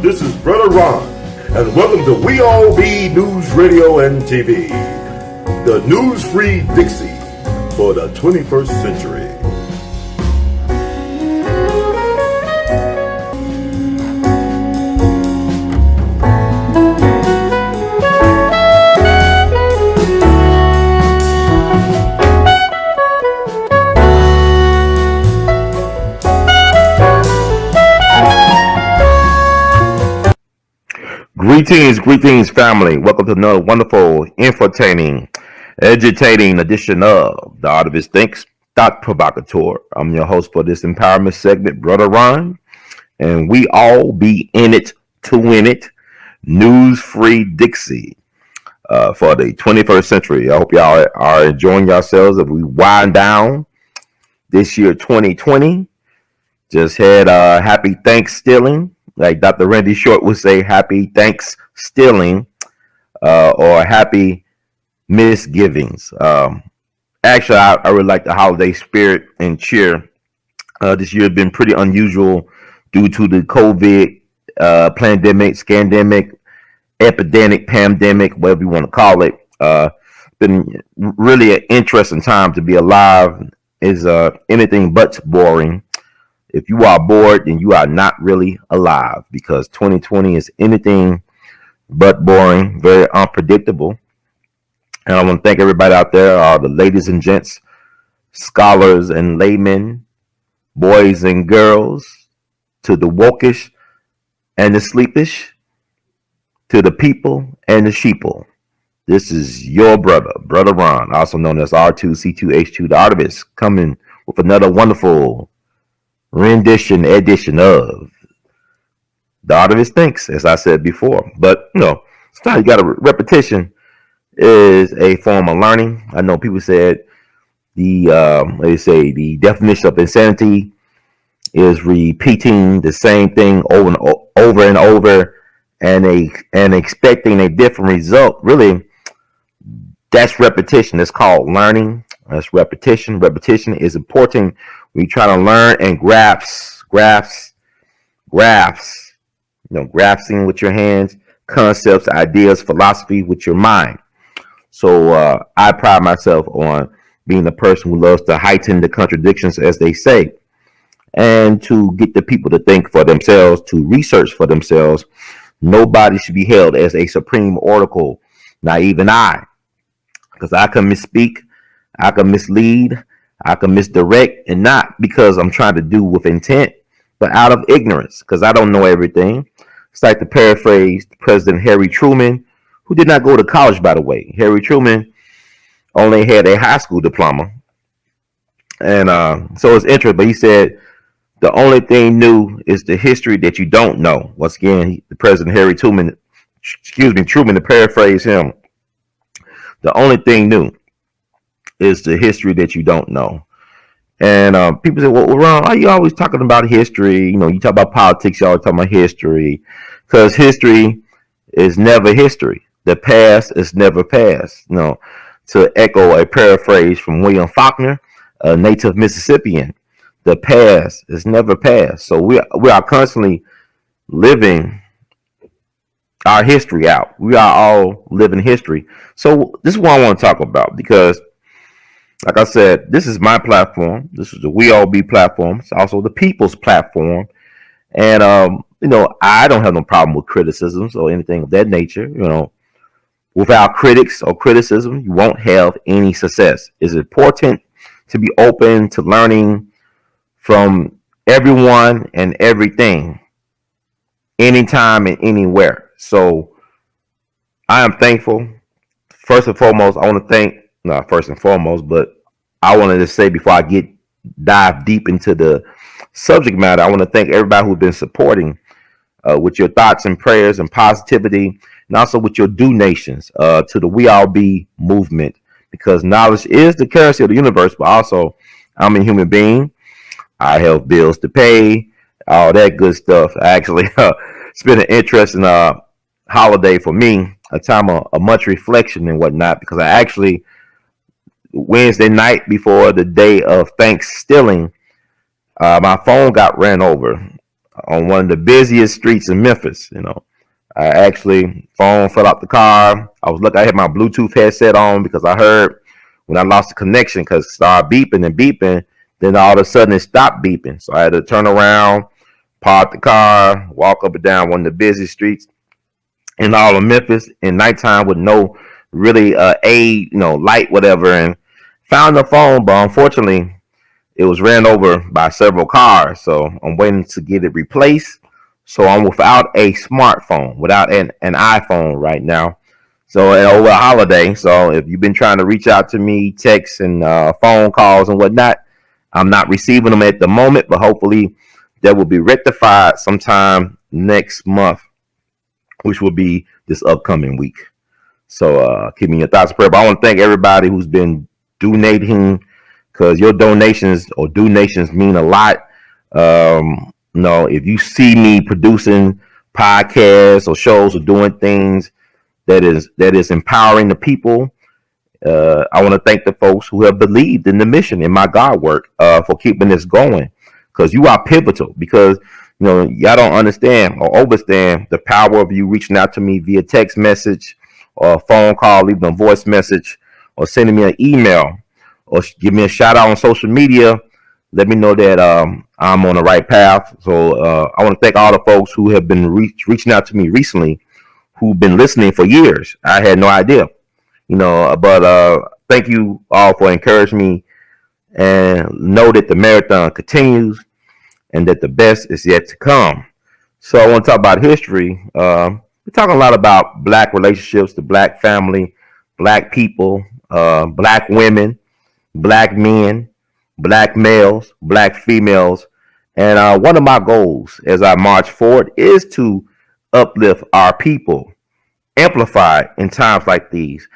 This is Brother Ron, and welcome to We All Be News Radio and TV, the news-free Dixie for the 21st century. Greetings, family. Welcome to another wonderful, infotainment, edutainment edition of The Artivist Thinks, Thought Provocateur. I'm your host for this empowerment segment, Brother Ron, and we all be in it to win it. News-free Dixie for the 21st century. I hope y'all are enjoying yourselves as we wind down this year, 2020. Just had happy Thanksgiving. Like Dr. Randy Short would say, happy thanks stealing or happy misgivings. Actually, I really like the holiday spirit and cheer. This year has been pretty unusual due to the COVID pandemic, scandemic, epidemic, pandemic, whatever you want to call it. Been really an interesting time to be alive. Is anything but boring. If you are bored, then you are not really alive, because 2020 is anything but boring, very unpredictable. And I want to thank everybody out there, all the ladies and gents, scholars and laymen, boys and girls, to the wokish and the sleepish, to the people and the sheeple. This is your brother, Brother Ron, also known as R2C2H2, the artivist, coming with another wonderful edition of The Artivist Thinks, as I said before. But sometimes you got repetition is a form of learning. I know people said the definition of insanity is repeating the same thing over and over and expecting a different result. Really, that's repetition. It's called learning. That's repetition. Repetition is important. We try to learn and graphs, graphing with your hands, concepts, ideas, philosophy with your mind. So I pride myself on being a person who loves to heighten the contradictions, as they say, and to get the people to think for themselves, to research for themselves. Nobody should be held as a supreme oracle, not even I, because I can misspeak, I can mislead, I can misdirect, and not because I'm trying to do with intent, but out of ignorance, because I don't know everything. It's like to paraphrase President Harry Truman, who did not go to college, by the way. Harry Truman only had a high school diploma. And so it's interesting, but he said, the only thing new is the history that you don't know. Once again, the President Harry Truman, to paraphrase him, the only thing new is the history that you don't know. And people say, well, Ron, why are you always talking about history? You talk about politics, you always talk about history. Because history is never history. The past is never past. To echo a paraphrase from William Faulkner, a native Mississippian, the past is never past. So we are constantly living our history out. We are all living history. So this is what I want to talk about, because like I said, this is my platform. This is the We All Be platform. It's also the people's platform. And, I don't have no problem with criticisms or anything of that nature. Without critics or criticism, you won't have any success. It's important to be open to learning from everyone and everything, anytime and anywhere. So I am thankful. First and foremost, I want to thank, not first and foremost, but I wanted to say before I dive deep into the subject matter, I want to thank everybody who's been supporting with your thoughts and prayers and positivity, and also with your donations to the We All Be movement, because knowledge is the currency of the universe, but also I'm a human being. I have bills to pay, all that good stuff. Actually, it's been an interesting holiday for me, a time of much reflection and whatnot, because I actually, Wednesday night before the day of Thanksgiving, My phone got ran over on one of the busiest streets in Memphis. I actually phone fell out the car. I had my Bluetooth headset on because I heard when I lost the connection because it started beeping and beeping. Then all of a sudden it stopped beeping. So I had to turn around, park the car, walk up and down one of the busy streets in all of Memphis in nighttime with no really aid, light, whatever, and found the phone, but unfortunately it was ran over by several cars. So I'm waiting to get it replaced. So I'm without a smartphone, without an iPhone right now. So over a holiday. So if you've been trying to reach out to me, texts and phone calls and whatnot, I'm not receiving them at the moment, but hopefully that will be rectified sometime next month, which will be this upcoming week. So keep me in your thoughts and prayer. But I want to thank everybody who's been donating, because your donations mean a lot. If you see me producing podcasts or shows or doing things that is empowering the people, I want to thank the folks who have believed in the mission, in my God work, for keeping this going, because you are pivotal. Because y'all don't understand or understand the power of you reaching out to me via text message or a phone call, leaving a voice message, or sending me an email, or give me a shout out on social media. Let me know that I'm on the right path. So I want to thank all the folks who have been reaching out to me recently, who've been listening for years. I had no idea, but thank you all for encouraging me, and know that the marathon continues and that the best is yet to come. So I want to talk about history. We're talking a lot about Black relationships, the Black family, Black people, Black women, Black men, Black males, Black females. And one of my goals as I march forward is to uplift our people, amplify in times like these.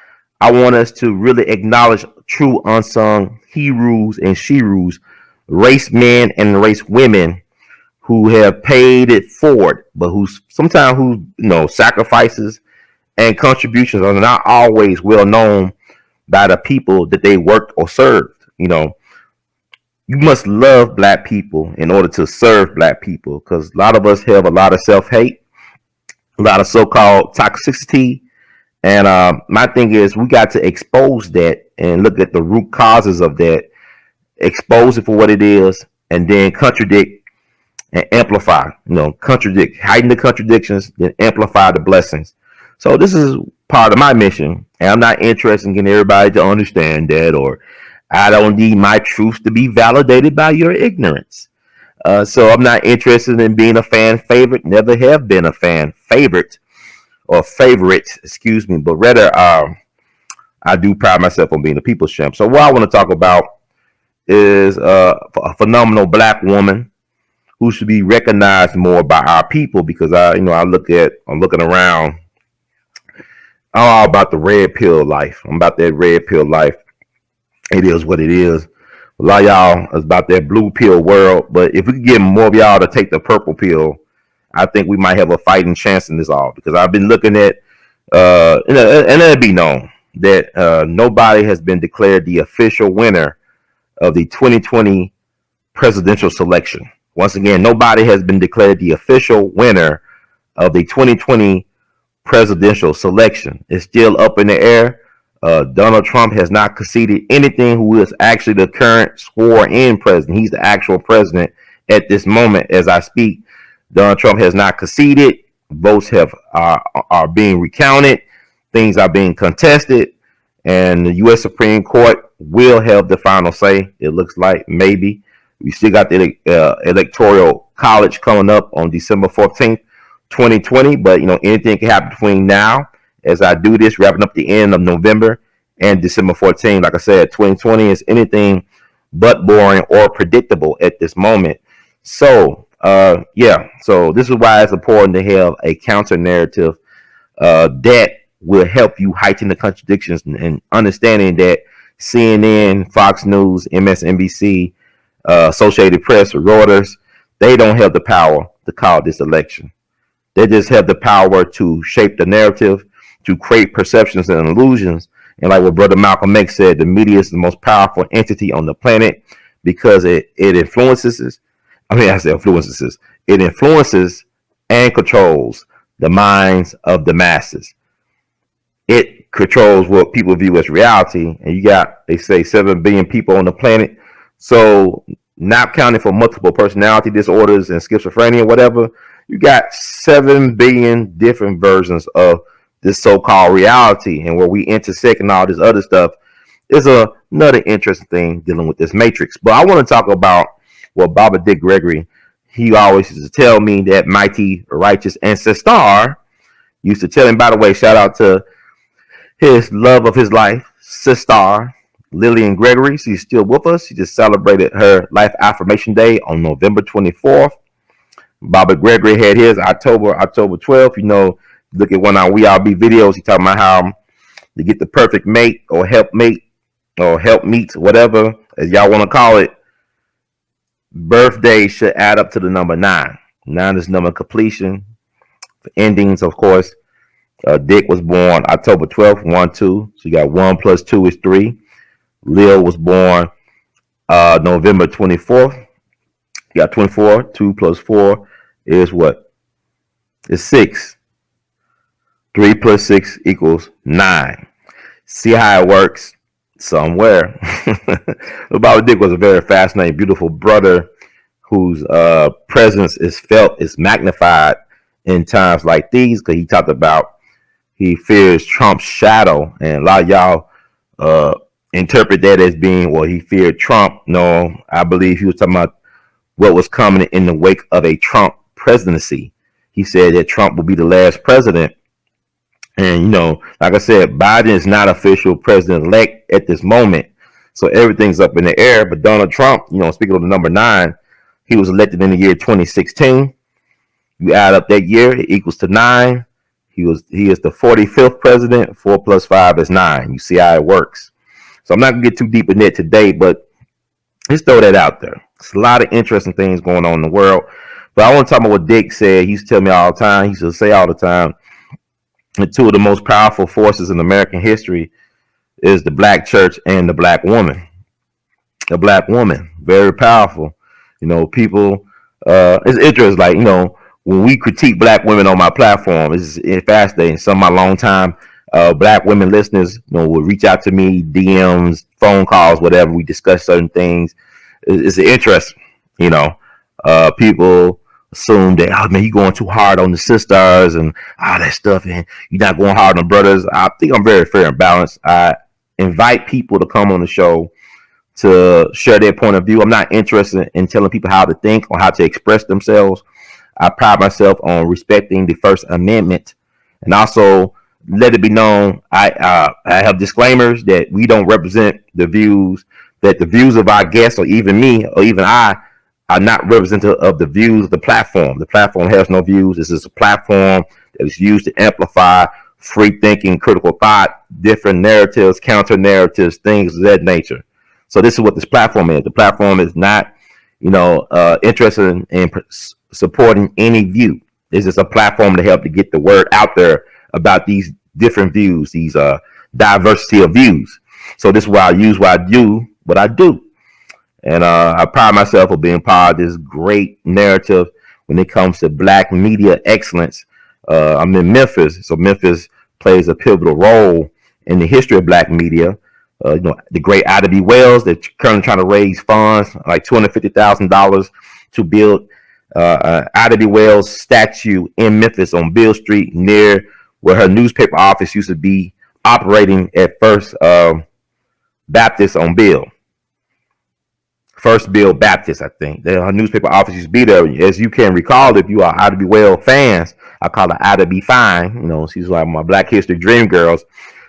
I want us to really acknowledge true unsung heroes and sheroes, race men and race women who have paid it forward, but whose sacrifices and contributions are not always well known by the people that they worked or served. You must love Black people in order to serve Black people, because a lot of us have a lot of self-hate, a lot of so-called toxicity. And my thing is, we got to expose that and look at the root causes of that, expose it for what it is, and then contradict and amplify, heighten the contradictions, then amplify the blessings. So this is part of my mission, and I'm not interested in getting everybody to understand that, or I don't need my truth to be validated by your ignorance. So I'm not interested in being a fan favorite, never have been a fan favorite or favorite, excuse me, but rather I do pride myself on being a people's champ. So what I want to talk about is a phenomenal Black woman who should be recognized more by our people, because I'm looking around. I'm all about the red pill life. I'm about that red pill life. It is what it is. A lot of y'all is about that blue pill world, but if we could get more of y'all to take the purple pill, I think we might have a fighting chance in this all, because I've been looking at, and let it be known that nobody has been declared the official winner of the 2020 presidential selection. Once again, nobody has been declared the official winner of the 2020 presidential selection. It's still up in the air. Donald Trump has not conceded anything, who is actually the current sworn-in president. He's the actual president at this moment as I speak. Donald Trump has not conceded. Votes are being recounted. Things are being contested. And the U.S. Supreme Court will have the final say. It looks like, maybe. We still got the electoral college coming up on December 14th, 2020. But, anything can happen between now, as I do this, wrapping up the end of November, and December 14th. Like I said, 2020 is anything but boring or predictable at this moment. So, so this is why it's important to have a counter narrative that will help you heighten the contradictions, and understanding that CNN, Fox News, MSNBC, Associated Press, Reuters, they don't have the power to call this election. They just have the power to shape the narrative, to create perceptions and illusions. And like what Brother Malcolm X said, the media is the most powerful entity on the planet, because it influences us, I say influences. It influences and controls the minds of the masses. It controls what people view as reality. And you got, they say, 7 billion people on the planet. So, not counting for multiple personality disorders and schizophrenia, whatever, you got 7 billion different versions of this so-called reality. And where we intersect and all this other stuff is another interesting thing dealing with this matrix. But I want to talk about what Baba Dick Gregory, he always used to tell me, that mighty righteous ancestor used to tell him. By the way, shout out to his love of his life, sister Lillian Gregory. She's still with us. She just celebrated her life affirmation day on November 24th. Baba Gregory had his October 12th. You know, look at one of our We All Be videos. He talking about how to get the perfect mate or help mate or help meet, whatever as y'all want to call it. Birthdays should add up to the number 9. 9 is number of completion. For endings, of course. Dick was born October 12th, 1-2. So you got 1 plus 2 is 3. Lil was born November 24th. You got 24. 2 plus 4 is what? It's 6. 3 plus 6 equals 9. See how it works somewhere. Baba Dick was a very fascinating, beautiful brother whose presence is felt, is magnified in times like these, because he talked about he fears Trump's shadow, and a lot of y'all interpret that as being, well, he feared Trump. No, I believe he was talking about what was coming in the wake of a Trump presidency. He said that Trump will be the last president. And, you know, like I said, Biden is not official president-elect at this moment. So everything's up in the air. But Donald Trump, you know, speaking of the number 9, he was elected in the year 2016. You add up that year, it equals to 9. He is the 45th president. 4 plus 5 is 9. You see how it works. So I'm not going to get too deep in that today, but let's throw that out there. There's a lot of interesting things going on in the world. But I want to talk about what Dick said. He used to tell me all the time. He used to say all the time, that 2 of the most powerful forces in American history is the black church and the black woman. The black woman, very powerful. You know, people, it's interesting, like, you know, when we critique black women on my platform, it's fascinating. Some of my longtime black women listeners, you know, will reach out to me, DMs, phone calls, whatever. We discuss certain things. It's interesting, you know. People assume that, oh man, you going too hard on the sisters and all that stuff, and you're not going hard on the brothers. I think I'm very fair and balanced. I invite people to come on the show to share their point of view. I'm not interested in telling people how to think or how to express themselves. I pride myself on respecting the First Amendment, and also let it be known I have disclaimers that we don't represent the views, that the views of our guests or even me or even I are not representative of the views of the platform. The platform has no views. This is a platform that is used to amplify free thinking, critical thought, different narratives, counter narratives, things of that nature. So this is what this platform is. The platform is not, you know, interested in supporting any view. This is a platform to help to get the word out there about these different views, these diversity of views. So this is why I use what I do. And I pride myself on being part of this great narrative when it comes to black media excellence. I'm in Memphis, so Memphis plays a pivotal role in the history of black media. You know, the great A.L.L, they're currently trying to raise funds, like $250,000 to build A.L.L statue in Memphis on Beale Street, near where her newspaper office used to be operating at First Baptist on Beale. First Beale Baptist, I think. Her newspaper office used to be there. As you can recall, if you are A.L fans, I call her A.L Fine. You know, she's like my Black History Dream Girls.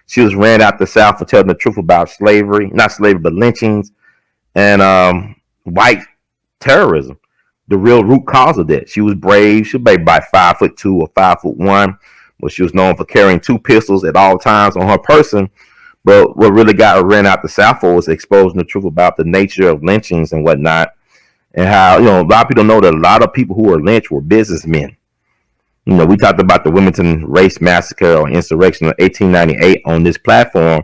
She was ran out the South for telling the truth about slavery, not slavery, but lynchings and white terrorism. The real root cause of that. She was brave. She was maybe by 5'2" or 5'1", but she was known for carrying 2 pistols at all times on her person. But what really got her ran out the South for was exposing the truth about the nature of lynchings and whatnot, and how, you know, a lot of people know that a lot of people who were lynched were businessmen. You know, we talked about the Wilmington Race Massacre or Insurrection of 1898 on this platform,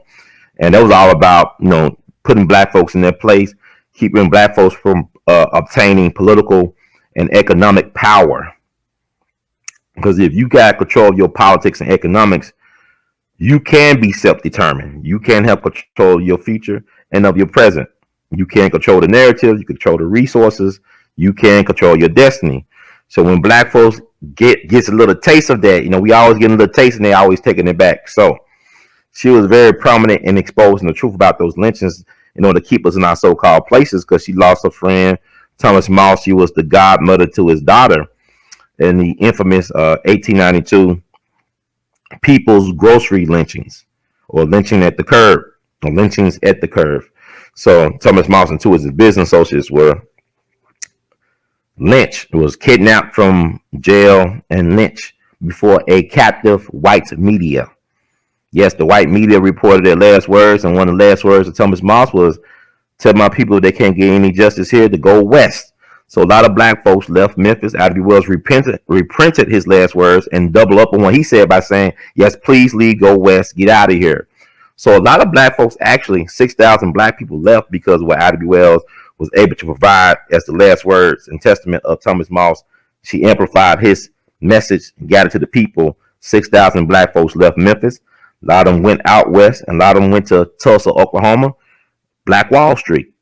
and that was all about, you know, putting black folks in their place, keeping black folks from obtaining political and economic power. Because if you got control of your politics and economics, you can be self-determined. You can help control your future and of your present. You can control the narrative. You control the resources. You can control your destiny. So when black folks gets a little taste of that, we always get a little taste and they always taking it back. So she was very prominent in exposing the truth about those lynchings in order to keep us in our so-called places, because she lost a friend, Thomas Moss. She was the godmother to his daughter in the infamous 1892 People's Grocery lynchings, or lynching at the curb, or lynchings at the curb. So Thomas Moss and two of his business associates were lynched, was kidnapped from jail and lynched before a captive white media. Yes, the white media reported their last words, and one of the last words of Thomas Moss was, "Tell my people they can't get any justice here to go west." So a lot of black folks left Memphis. Attn Wells reprinted his last words and doubled up on what he said by saying, "Yes, please leave, go west, get out of here." So a lot of black folks, actually 6,000 black people, left because of what Attn Wells was able to provide as the last words and testament of Thomas Moss. She amplified his message and got it to the people. 6,000 black folks left Memphis. A lot of them went out west, and a lot of them went to Tulsa, Oklahoma, Black Wall Street.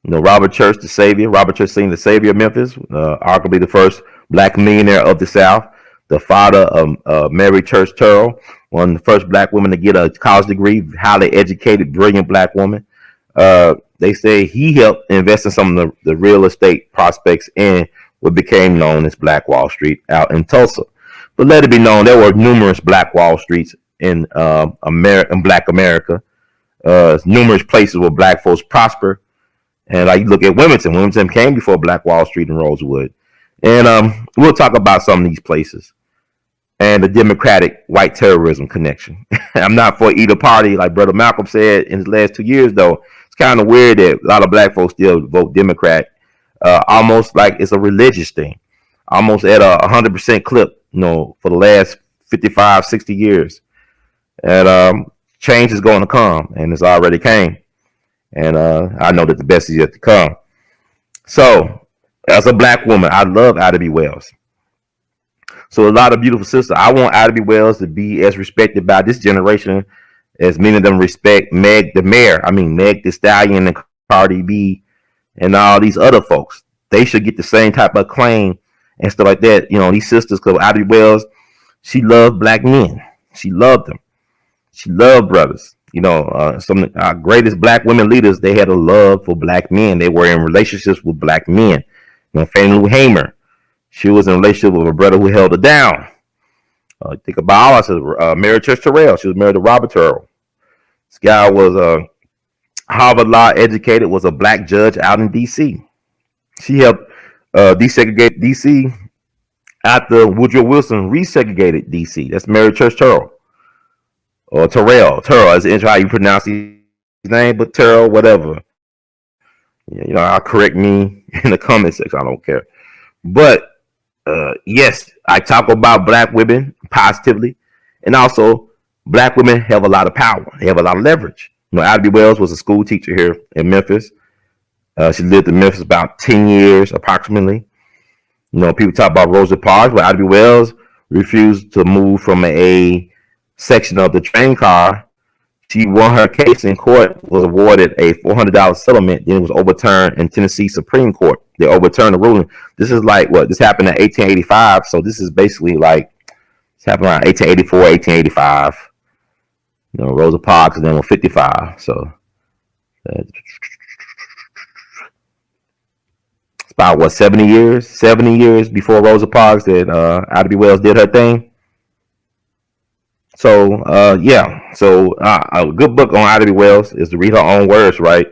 Robert Church, the savior. Robert Church Sr., the savior of Memphis, arguably the first black millionaire of the South, the father of Mary Church Terrell, one of the first black women to get a college degree, highly educated, brilliant black woman. They say he helped invest in some of the real estate prospects in what became known as Black Wall Street out in Tulsa. But let it be known, there were numerous Black Wall Streets in Black America. Numerous places where black folks prosper. And like you look at Wilmington. Wilmington came before Black Wall Street and Rosewood. And we'll talk about some of these places and the Democratic white terrorism connection. I'm not for either party, like Brother Malcolm said in his last 2 years, though. It's kind of weird that a lot of black folks still vote Democrat, almost like it's a religious thing, almost at a 100% clip, for the last 55, 60 years. And change is going to come, and it's already came. And I know that the best is yet to come. So, as a black woman, I love Attn Wells. So, a lot of beautiful sisters. I want Attn Wells to be as respected by this generation as many of them respect Meg Thee Stallion and Cardi B and all these other folks. They should get the same type of acclaim and stuff like that. These sisters, because Attn Wells, she loved black men. She loved them. She loved brothers. Some of our greatest black women leaders, they had a love for black men. They were in relationships with black men. Fannie Lou Hamer, she was in a relationship with a brother who held her down. Think about Mary Church Terrell. She was married to Robert Terrell. This guy was Harvard Law educated, was a black judge out in D.C. She helped desegregate D.C. after Woodrow Wilson resegregated D.C. That's Mary Church Terrell. Or Terrell is how you pronounce his name, but Terrell, whatever. I'll correct me in the comment section. I don't care. But yes, I talk about black women positively, and also black women have a lot of power. They have a lot of leverage. Attn Wells was a school teacher here in Memphis. She lived in Memphis about 10 years approximately. People talk about Rosa Parks, but Attn Wells refused to move from a section of the train car. She won her case in court, was awarded a $400 settlement, then it was overturned in Tennessee Supreme Court. They overturned the ruling. This is like this happened in 1885, so this is basically like it's happened around 1884, 1885. Rosa Parks then was 55, so it's about 70 years before Rosa Parks that Attn Wells did her thing. So a good book on Attn Wells is to read her own words, right?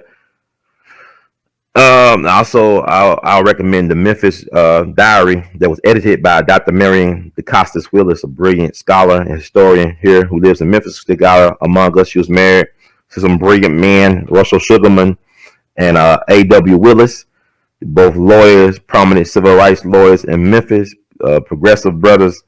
Also, I'll recommend the Memphis Diary that was edited by Dr. Marion DeCostas Willis, a brilliant scholar and historian here who lives in Memphis. Still out among us. She was married to some brilliant men, Russell Sugarman and A.W. Willis, both lawyers, prominent civil rights lawyers in Memphis, progressive brothers.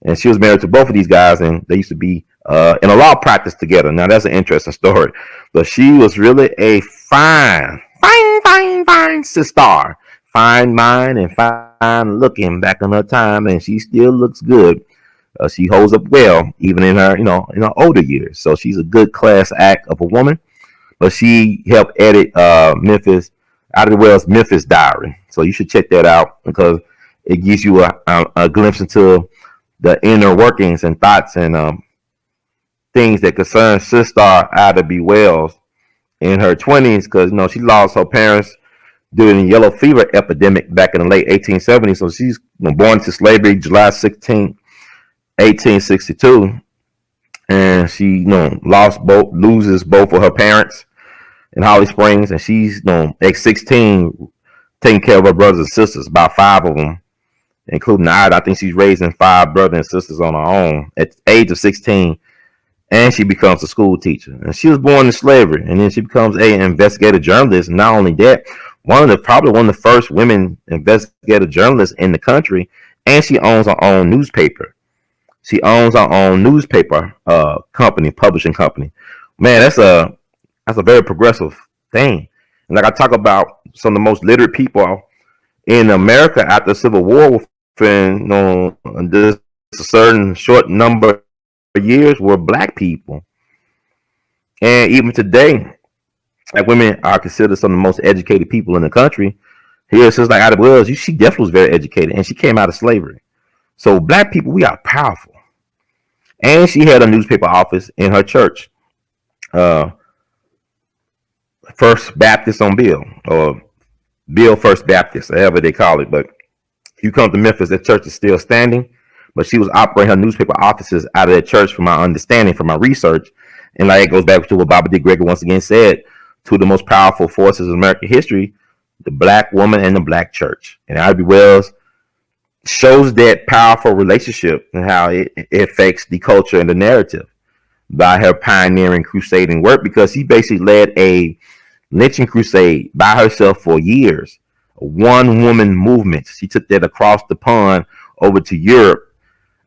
And she was married to both of these guys, and they used to be in a law practice together. Now, that's an interesting story. But she was really a fine sister. fine mind and fine looking back in her time, and she still looks good. She holds up well, even in her, in her older years. So she's a good class act of a woman. But she helped edit Memphis out of the Wells Memphis Diary. So you should check that out because it gives you a glimpse into the inner workings and thoughts and things that concern Sister Ida B. Wells in her 20s, because she lost her parents during the yellow fever epidemic back in the late 1870s. So she's born into slavery July 16, 1862, and she loses both of her parents in Holly Springs, and she's at 16 taking care of her brothers and sisters, about 5 of them, including Ida. I think she's raising 5 brothers and sisters on her own at the age of 16, and she becomes a school teacher. And she was born in slavery, and then she becomes an investigative journalist. And not only that, probably one of the first women investigative journalists in the country, and she owns her own newspaper. She owns her own newspaper company, publishing company. Man, that's a very progressive thing. And like I talk about, some of the most literate people in America after the Civil War within just a certain short number of years were black people. And even today, like, women are considered some of the most educated people in the country. Here, since like Ida Wells, she definitely was very educated, and she came out of slavery. So black people, we are powerful. And she had a newspaper office in her church, First Baptist on Bill, or Bill First Baptist, however they call it. But you come to Memphis, that church is still standing. But she was operating her newspaper offices out of that church, from my understanding, from my research. And like, it goes back to what Bobby D. Gregory once again said: two of the most powerful forces in American history, the black woman and the black church. And Ida B. Wells shows that powerful relationship and how it affects the culture and the narrative by her pioneering crusading work, because she basically led a lynching crusade by herself for years, a one-woman movement. She took that across the pond over to Europe.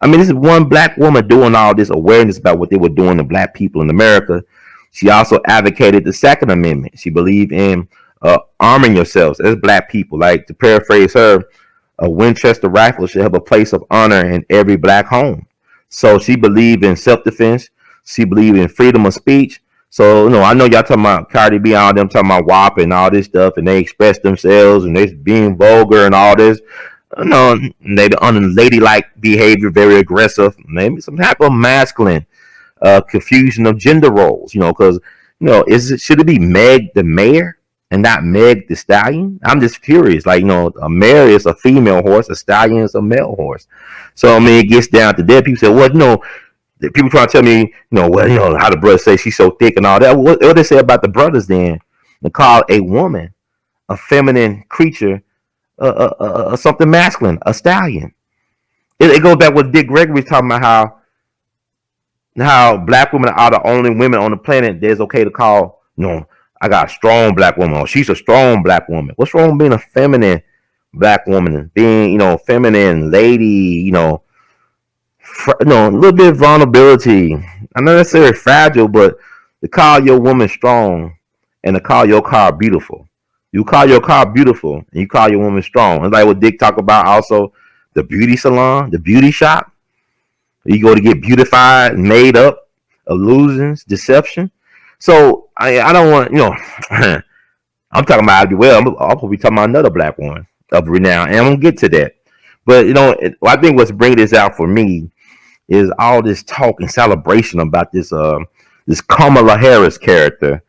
I mean, this is one black woman doing all this awareness about what they were doing to black people in America. She also advocated the Second Amendment. She believed in arming yourselves as black people. Like, to paraphrase her, a Winchester rifle should have a place of honor in every black home. So she believed in self-defense. She believed in freedom of speech. So, I know y'all talking about Cardi B, all them talking about WAP and all this stuff, and they express themselves and they being vulgar and all this. They unladylike behavior, very aggressive, maybe some type of masculine confusion of gender roles. Because should it be Meg the Mayor and not Meg the Stallion? I'm just curious. Like, a mare is a female horse, a stallion is a male horse. So I mean, it gets down to that. People say, well, people trying to tell me, how the brothers say she's so thick and all that. What they say about the brothers then? They call a woman a feminine creature, something masculine, a stallion. It goes back with Dick Gregory talking about how black women are the only women on the planet that is okay to call, I got a strong black woman, or she's a strong black woman. What's wrong with being a feminine black woman? Being, feminine lady, a little bit of vulnerability. I'm not necessarily fragile, but to call your woman strong and to call your car beautiful. You call your car beautiful and you call your woman strong. It's like what Dick talked about also, the beauty salon, the beauty shop. You go to get beautified, made up, illusions, deception. So I don't want, I'm talking about Ida Wells. I'm probably talking about another black woman of renown, and I'm gonna get to that. But I think what's bringing this out for me is all this talk and celebration about this Kamala Harris character,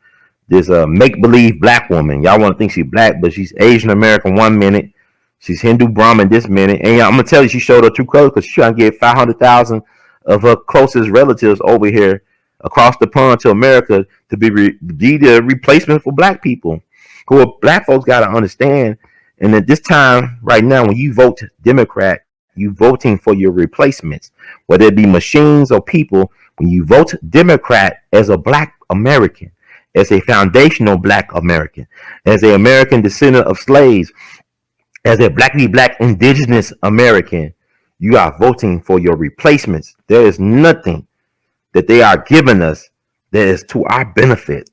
this make-believe black woman. Y'all want to think she's black, but she's Asian American one minute, she's Hindu Brahmin this minute, and I'm gonna tell you, she showed her true colors because she's trying to get 500,000 of her closest relatives over here across the pond to America to be the replacement for black people. What black folks got to understand, and at this time right now, when you vote Democrat, you voting for your replacements, whether it be machines or people. When you vote Democrat as a black American, as a foundational black American, as an American descendant of slaves, as a black indigenous American, you are voting for your replacements. There is nothing that they are giving us that is to our benefit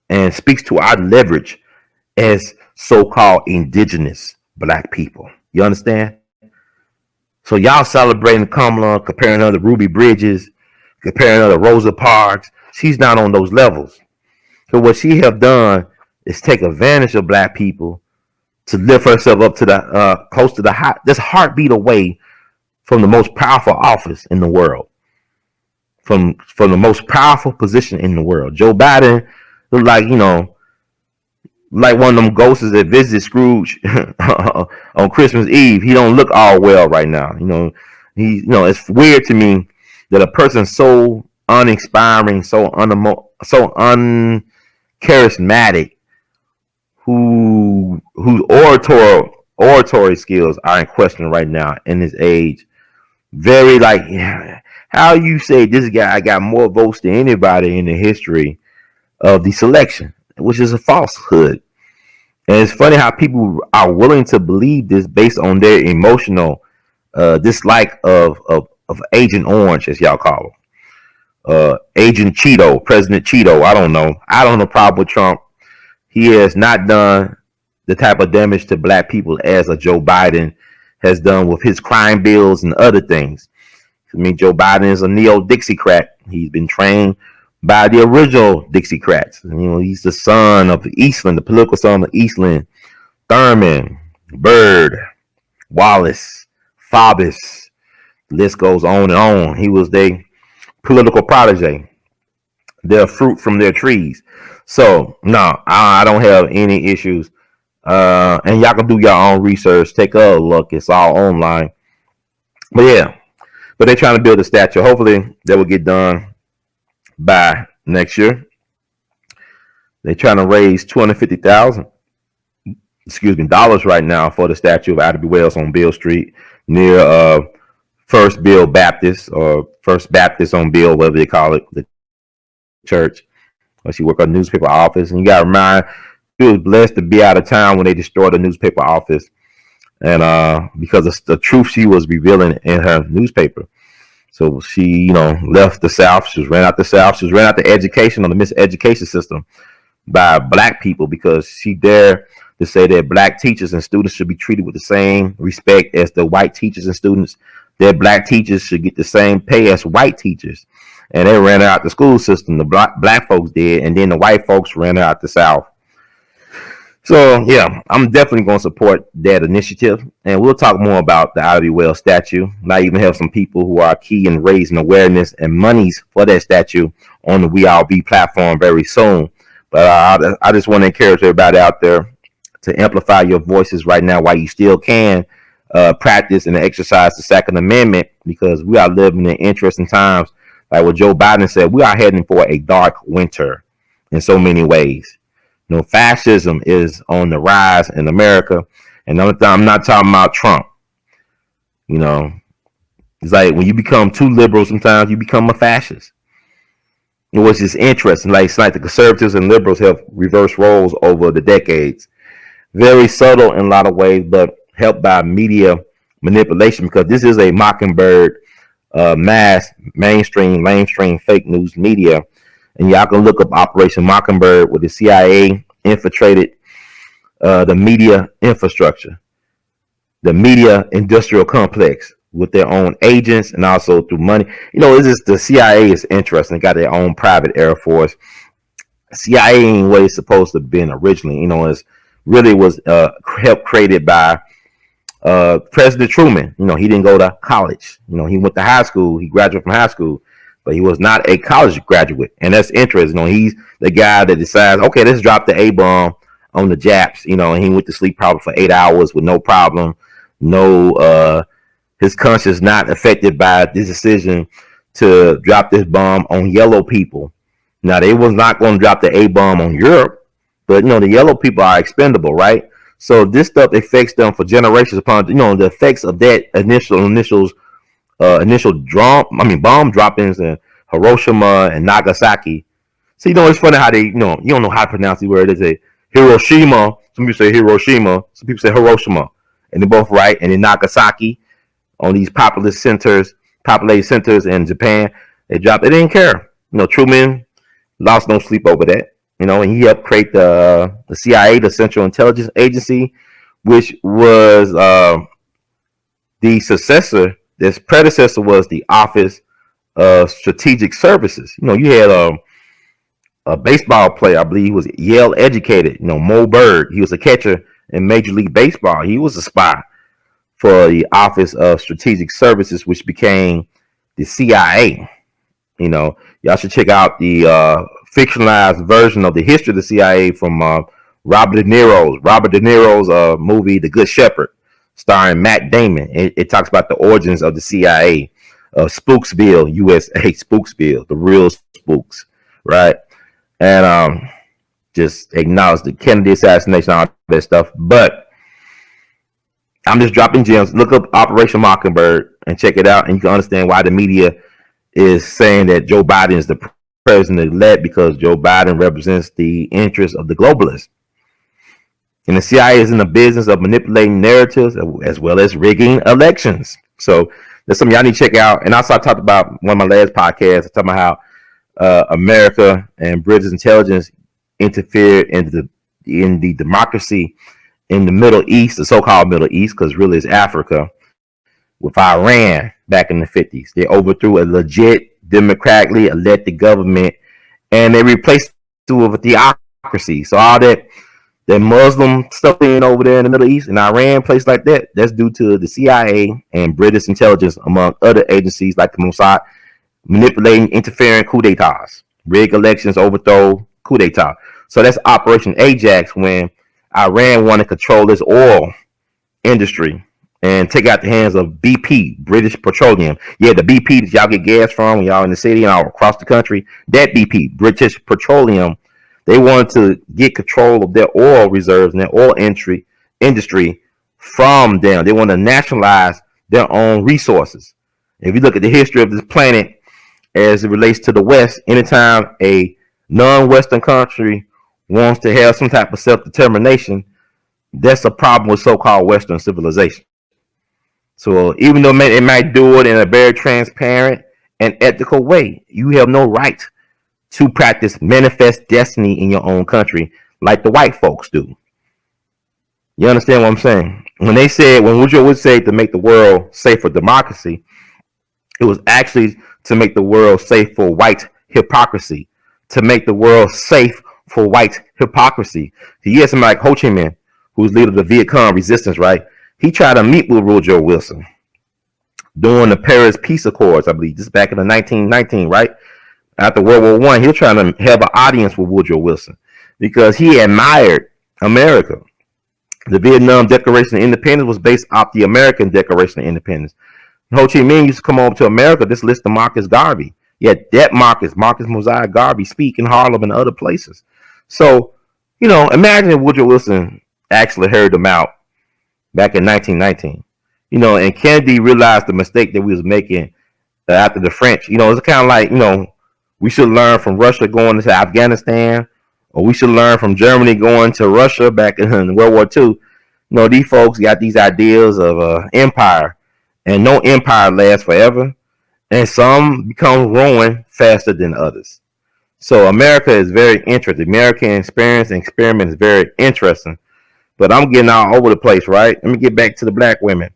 and speaks to our leverage as so-called indigenous black people. You understand? So y'all celebrating Kamala, comparing her to Ruby Bridges, comparing her to Rosa Parks. She's not on those levels. So what she have done is take advantage of black people to lift herself up to the close to the this heartbeat away from the most powerful office in the world, from the most powerful position in the world. Joe Biden look like, like one of them ghosts that visited Scrooge on Christmas Eve. He don't look all well right now. It's weird to me that a person so uninspiring, so uncharismatic, whose oratory skills are in question right now in this age. Very like, how you say this guy got more votes than anybody in the history of the selection, which is a falsehood. And it's funny how people are willing to believe this based on their emotional dislike of Agent Orange, as y'all call him. Agent Cheeto, President Cheeto. I don't know. I don't have a problem with Trump. He has not done the type of damage to black people as a Joe Biden has done with his crime bills and other things. I mean, Joe Biden is a neo-Dixiecrat. He's been trained by the original Dixiecrats. He's the son of Eastland, the political son of Eastland, Thurman, Byrd, Wallace, Faubus. The list goes on and on. He was their political protege, their fruit from their trees. So, no, I don't have any issues. And y'all can do your own research. Take a look. It's all online. But yeah, they're trying to build a statue. Hopefully, that will get done by next year. They're trying to raise $250,000 right now for the statue of Ida B. Wells on Beale Street near First Bill Baptist, or First Baptist on Bill, whatever they call it, the church. She worked at a newspaper office, and you got to remind, she was blessed to be out of town when they destroyed the newspaper office, and because of the truth she was revealing in her newspaper. So she, left the South. She was ran out the South. She was ran out the education, on the miseducation system by black people, because she dared to say that black teachers and students should be treated with the same respect as the white teachers and students, that black teachers should get the same pay as white teachers. And they ran out the school system. The black folks did, and then the white folks ran out the South. So yeah, I'm definitely going to support that initiative, and we'll talk more about the Ida B. Wells statue. And I even have some people who are key in raising awareness and monies for that statue on the We All Be platform very soon. But I just want to encourage everybody out there to amplify your voices right now while you still can practice and exercise the Second Amendment, because we are living in interesting times. Like what Joe Biden said, we are heading for a dark winter in so many ways. Fascism is on the rise in America, and I'm not talking about Trump. It's like when you become too liberal, sometimes you become a fascist. Which is interesting. It's like the conservatives and liberals have reversed roles over the decades. Very subtle in a lot of ways, but helped by media manipulation, because this is a mockingbird, mass mainstream fake news media. And y'all can look up Operation Mockingbird, where the CIA infiltrated the media infrastructure, the media industrial complex, with their own agents and also through money. It's just the CIA is interesting. They got their own private Air Force. CIA ain't what it's supposed to have been originally. It's really was helped created by President Truman. He didn't go to college. He went to high school. He graduated from high school, but he was not a college graduate. And that's interesting. He's the guy that decides, okay, let's drop the A-bomb on the Japs. And he went to sleep probably for 8 hours with no problem. His conscience not affected by this decision to drop this bomb on yellow people. Now, they was not going to drop the A-bomb on Europe, but, the yellow people are expendable, right? So this stuff affects them for generations upon, the effects of that initial bomb droppings in Hiroshima and Nagasaki. So, it's funny how they, you don't know how to pronounce the word. They say Hiroshima. Some people say Hiroshima. Some people say Hiroshima. And they're both right. And in Nagasaki, on these populated centers in Japan, they dropped. They didn't care. Truman lost no sleep over that. And he helped create the CIA, the Central Intelligence Agency, which was the successor. This predecessor was the Office of Strategic Services. You had a baseball player, I believe he was Yale educated, Mo Bird. He was a catcher in Major League Baseball. He was a spy for the Office of Strategic Services, which became the CIA. Y'all should check out the fictionalized version of the history of the CIA from Robert De Niro's movie The Good Shepherd, starring Matt Damon. It talks about the origins of the CIA, Spooksville, USA, Spooksville, the real spooks, right? And just acknowledge the Kennedy assassination, all that stuff. But I'm just dropping gems. Look up Operation Mockingbird and check it out, and you can understand why the media is saying that Joe Biden is the president-elect, because Joe Biden represents the interests of the globalists. And the CIA is in the business of manipulating narratives as well as rigging elections. So that's something y'all need to check out. And also, I talked about one of my last podcasts. I talked about how America and British intelligence interfered in the democracy in the Middle East, the so-called Middle East, because really it's Africa, with Iran back in the 50s. They overthrew a legit democratically elected government, and they replaced it with a theocracy. So all that Muslim stuff in over there in the Middle East and Iran, place like that, that's due to the CIA and British intelligence, among other agencies like the Mossad, manipulating, interfering, coup d'etats, rig elections, overthrow, coup d'etat. So that's Operation Ajax, when Iran wanted to control its oil industry and take out the hands of BP, British Petroleum. Yeah, the BP that y'all get gas from when y'all in the city and all across the country, that BP, British Petroleum, they wanted to get control of their oil reserves and their oil industry from them. They want to nationalize their own resources. If you look at the history of this planet as it relates to the West, anytime a non-Western country wants to have some type of self-determination, that's a problem with so-called Western civilization. So even though it might do it in a very transparent and ethical way, you have no right to practice manifest destiny in your own country like the white folks do. You understand what I'm saying? When Woodrow would say to make the world safe for democracy, it was actually to make the world safe for white hypocrisy, to make the world safe for white hypocrisy. You had somebody like Ho Chi Minh, who's leader of the Viet Cong resistance, right? He tried to meet with Woodrow Wilson during the Paris Peace Accords, I believe, just back in the 1919, right? After World War I, he was trying to have an audience with Woodrow Wilson because he admired America. The Vietnam Declaration of Independence was based off the American Declaration of Independence. Ho Chi Minh used to come over to America, just listen to Marcus Garvey. Yet that Marcus Mosiah Garvey, speak in Harlem and other places. So, imagine if Woodrow Wilson actually heard them out back in 1919. And Kennedy realized the mistake that we was making after the French. It's kind of like, we should learn from Russia going into Afghanistan, or we should learn from Germany going to Russia back in World War II. These folks got these ideas of empire, and no empire lasts forever, and some become ruined faster than others. So America is very interesting. American experience and experiment is very interesting. But I'm getting all over the place, right? Let me get back to the black women.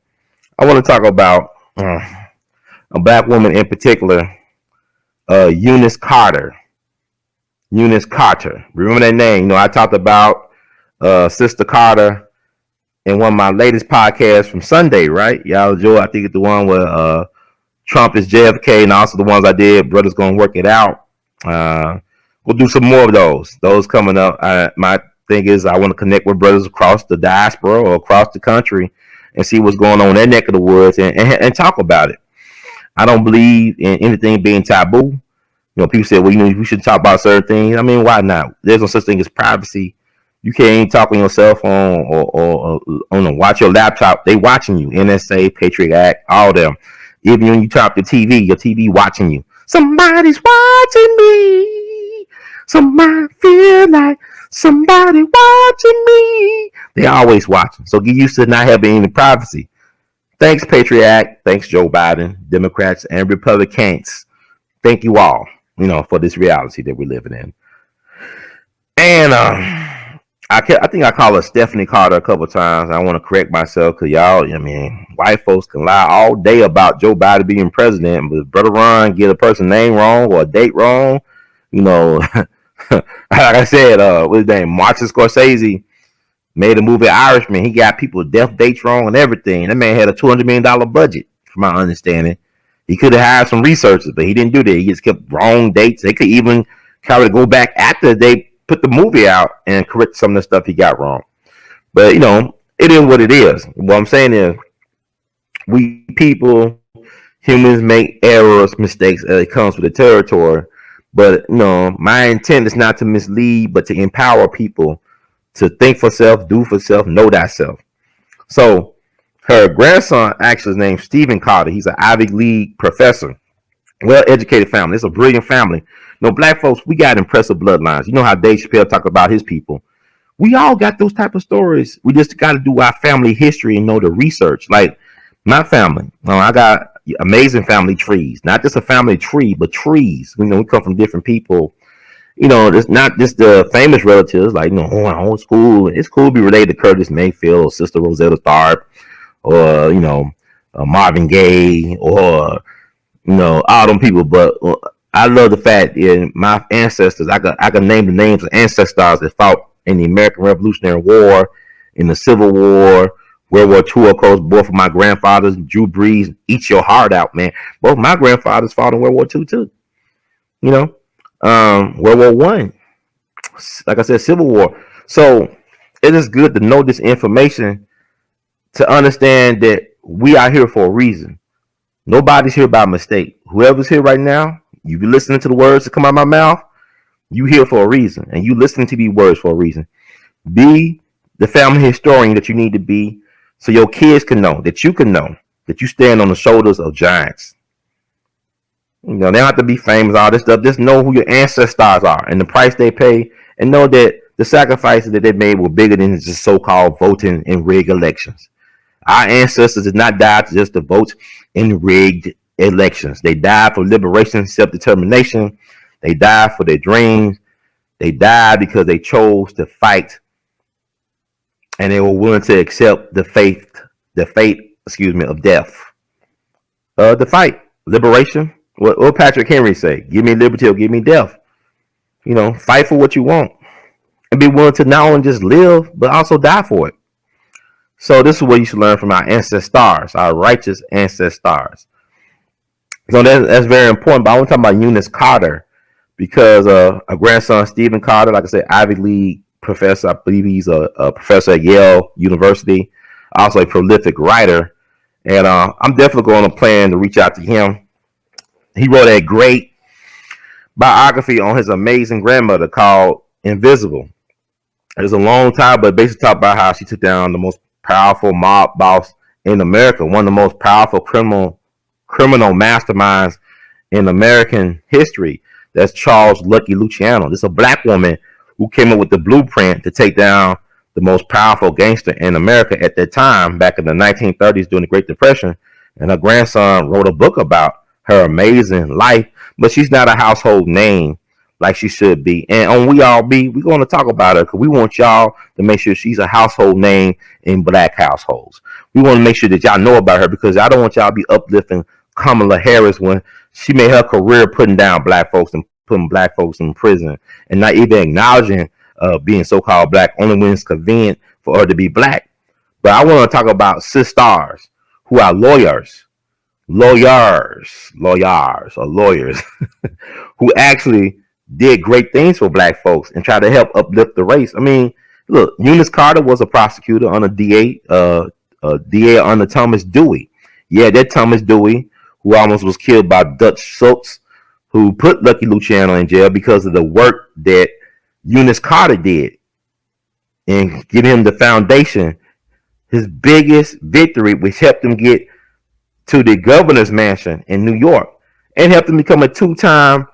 I want to talk about a black woman in particular, Eunice Carter. Eunice Carter. Remember that name? I talked about Sister Carter in one of my latest podcasts from Sunday, right? Y'all enjoy. I think it's the one where Trump is JFK, and also the ones I did, Brothers Gonna Work It Out. We'll do some more of those coming up. My thing is, I want to connect with brothers across the diaspora or across the country and see what's going on in their neck of the woods and talk about it. I don't believe in anything being taboo. People say, well, we should talk about certain things. I mean, why not? There's no such thing as privacy. You can't even talk on your cell phone or watch your laptop. They watching you. NSA, Patriot Act, all them. Even when you talk to TV, your TV watching you. Somebody's watching me. Somebody feel like somebody watching me. They're always watching. So get used to not having any privacy. Thanks, Patriot Act. Thanks, Joe Biden, Democrats and Republicans. Thank you all, for this reality that we're living in. And I think I called her Stephanie Carter a couple of times. I want to correct myself because y'all, I mean, white folks can lie all day about Joe Biden being president, but Brother Ron get a person's name wrong or a date wrong, you know. Like I said, what's his name? Martin Scorsese made a movie Irishman. He got people death dates wrong and everything. That man had a $200 million budget, from my understanding. He could have hired some researchers, but he didn't do that. He just kept wrong dates. They could even kind of go back after they put the movie out and correct some of the stuff he got wrong. But, you know, it is what it is. What I'm saying is, we people, humans, make errors, mistakes as it comes with the territory. But, you know, my intent is not to mislead, but to empower people to think for self, do for self, know thyself. So her grandson actually is named Stephen Carter. He's an Ivy League professor, well-educated family. It's a brilliant family. You know, black folks, we got impressive bloodlines. You know how Dave Chappelle talked about his people. We all got those type of stories. We just got to do our family history and know the research. Like my family, I got amazing family trees. Not just a family tree, but trees. You know, we come from different people. You know, it's not just the famous relatives, like, you know, old school. It's cool to be related to Curtis Mayfield or Sister Rosetta Tharpe or, you know, Marvin Gaye or, you know, all them people. But I love the fact in my ancestors, I could name the names of ancestors that fought in the American Revolutionary War, in the Civil War, World War II, of course. Both of my grandfathers, Drew Brees, eat your heart out, man. Both my grandfathers fought in World War II too. You know, World War One, like I said, Civil War. So it is good to know this information to understand that we are here for a reason. Nobody's here by mistake. Whoever's here right now, you be listening to the words that come out of my mouth. You here for a reason, and you listening to these words for a reason. Be the family historian that you need to be, so your kids can know that you stand on the shoulders of giants. You know, they don't have to be famous, all this stuff. Just know who your ancestors are and the price they pay, and know that the sacrifices that they made were bigger than just so-called voting in rigged elections. Our ancestors did not die just to vote in rigged elections. They died for liberation, self-determination. They died for their dreams. They died because they chose to fight, and they were willing to accept the fate, of death. The fight, liberation. What Patrick Henry say? Give me liberty or give me death. You know, fight for what you want, and be willing to not only just live but also die for it. So this is what you should learn from our ancestors, our righteous ancestors. So that's very important. But I want to talk about Eunice Carter, because a grandson, Stephen Carter, like I said, Ivy League professor. I believe he's a professor at Yale University, also a prolific writer. And I'm definitely going to plan to reach out to him. He wrote a great biography on his amazing grandmother called Invisible. It's a long time, but basically talk about how she took down the most powerful mob boss in America, one of the most powerful criminal masterminds in American history. That's Charles Lucky Luciano. This is a black woman who came up with the blueprint to take down the most powerful gangster in America at that time, back in the 1930s during the Great Depression. And her grandson wrote a book about her amazing life, but she's not a household name like she should be. And on We All Be, we're going to talk about her because we want y'all to make sure she's a household name in black households. We want to make sure that y'all know about her, because I don't want y'all to be uplifting Kamala Harris when she made her career putting down black folks and putting black folks in prison, and not even acknowledging being so-called black only when it's convenient for her to be black. But I want to talk about sisters who are lawyers who actually did great things for black folks and try to help uplift the race. I mean, look, Eunice Carter was a prosecutor on a DA under Thomas Dewey. Yeah, that Thomas Dewey, who almost was killed by Dutch Schultz, who put Lucky Luciano in jail because of the work that Eunice Carter did and give him the foundation. His biggest victory, which helped him get to the governor's mansion in New York and helped him become a two-time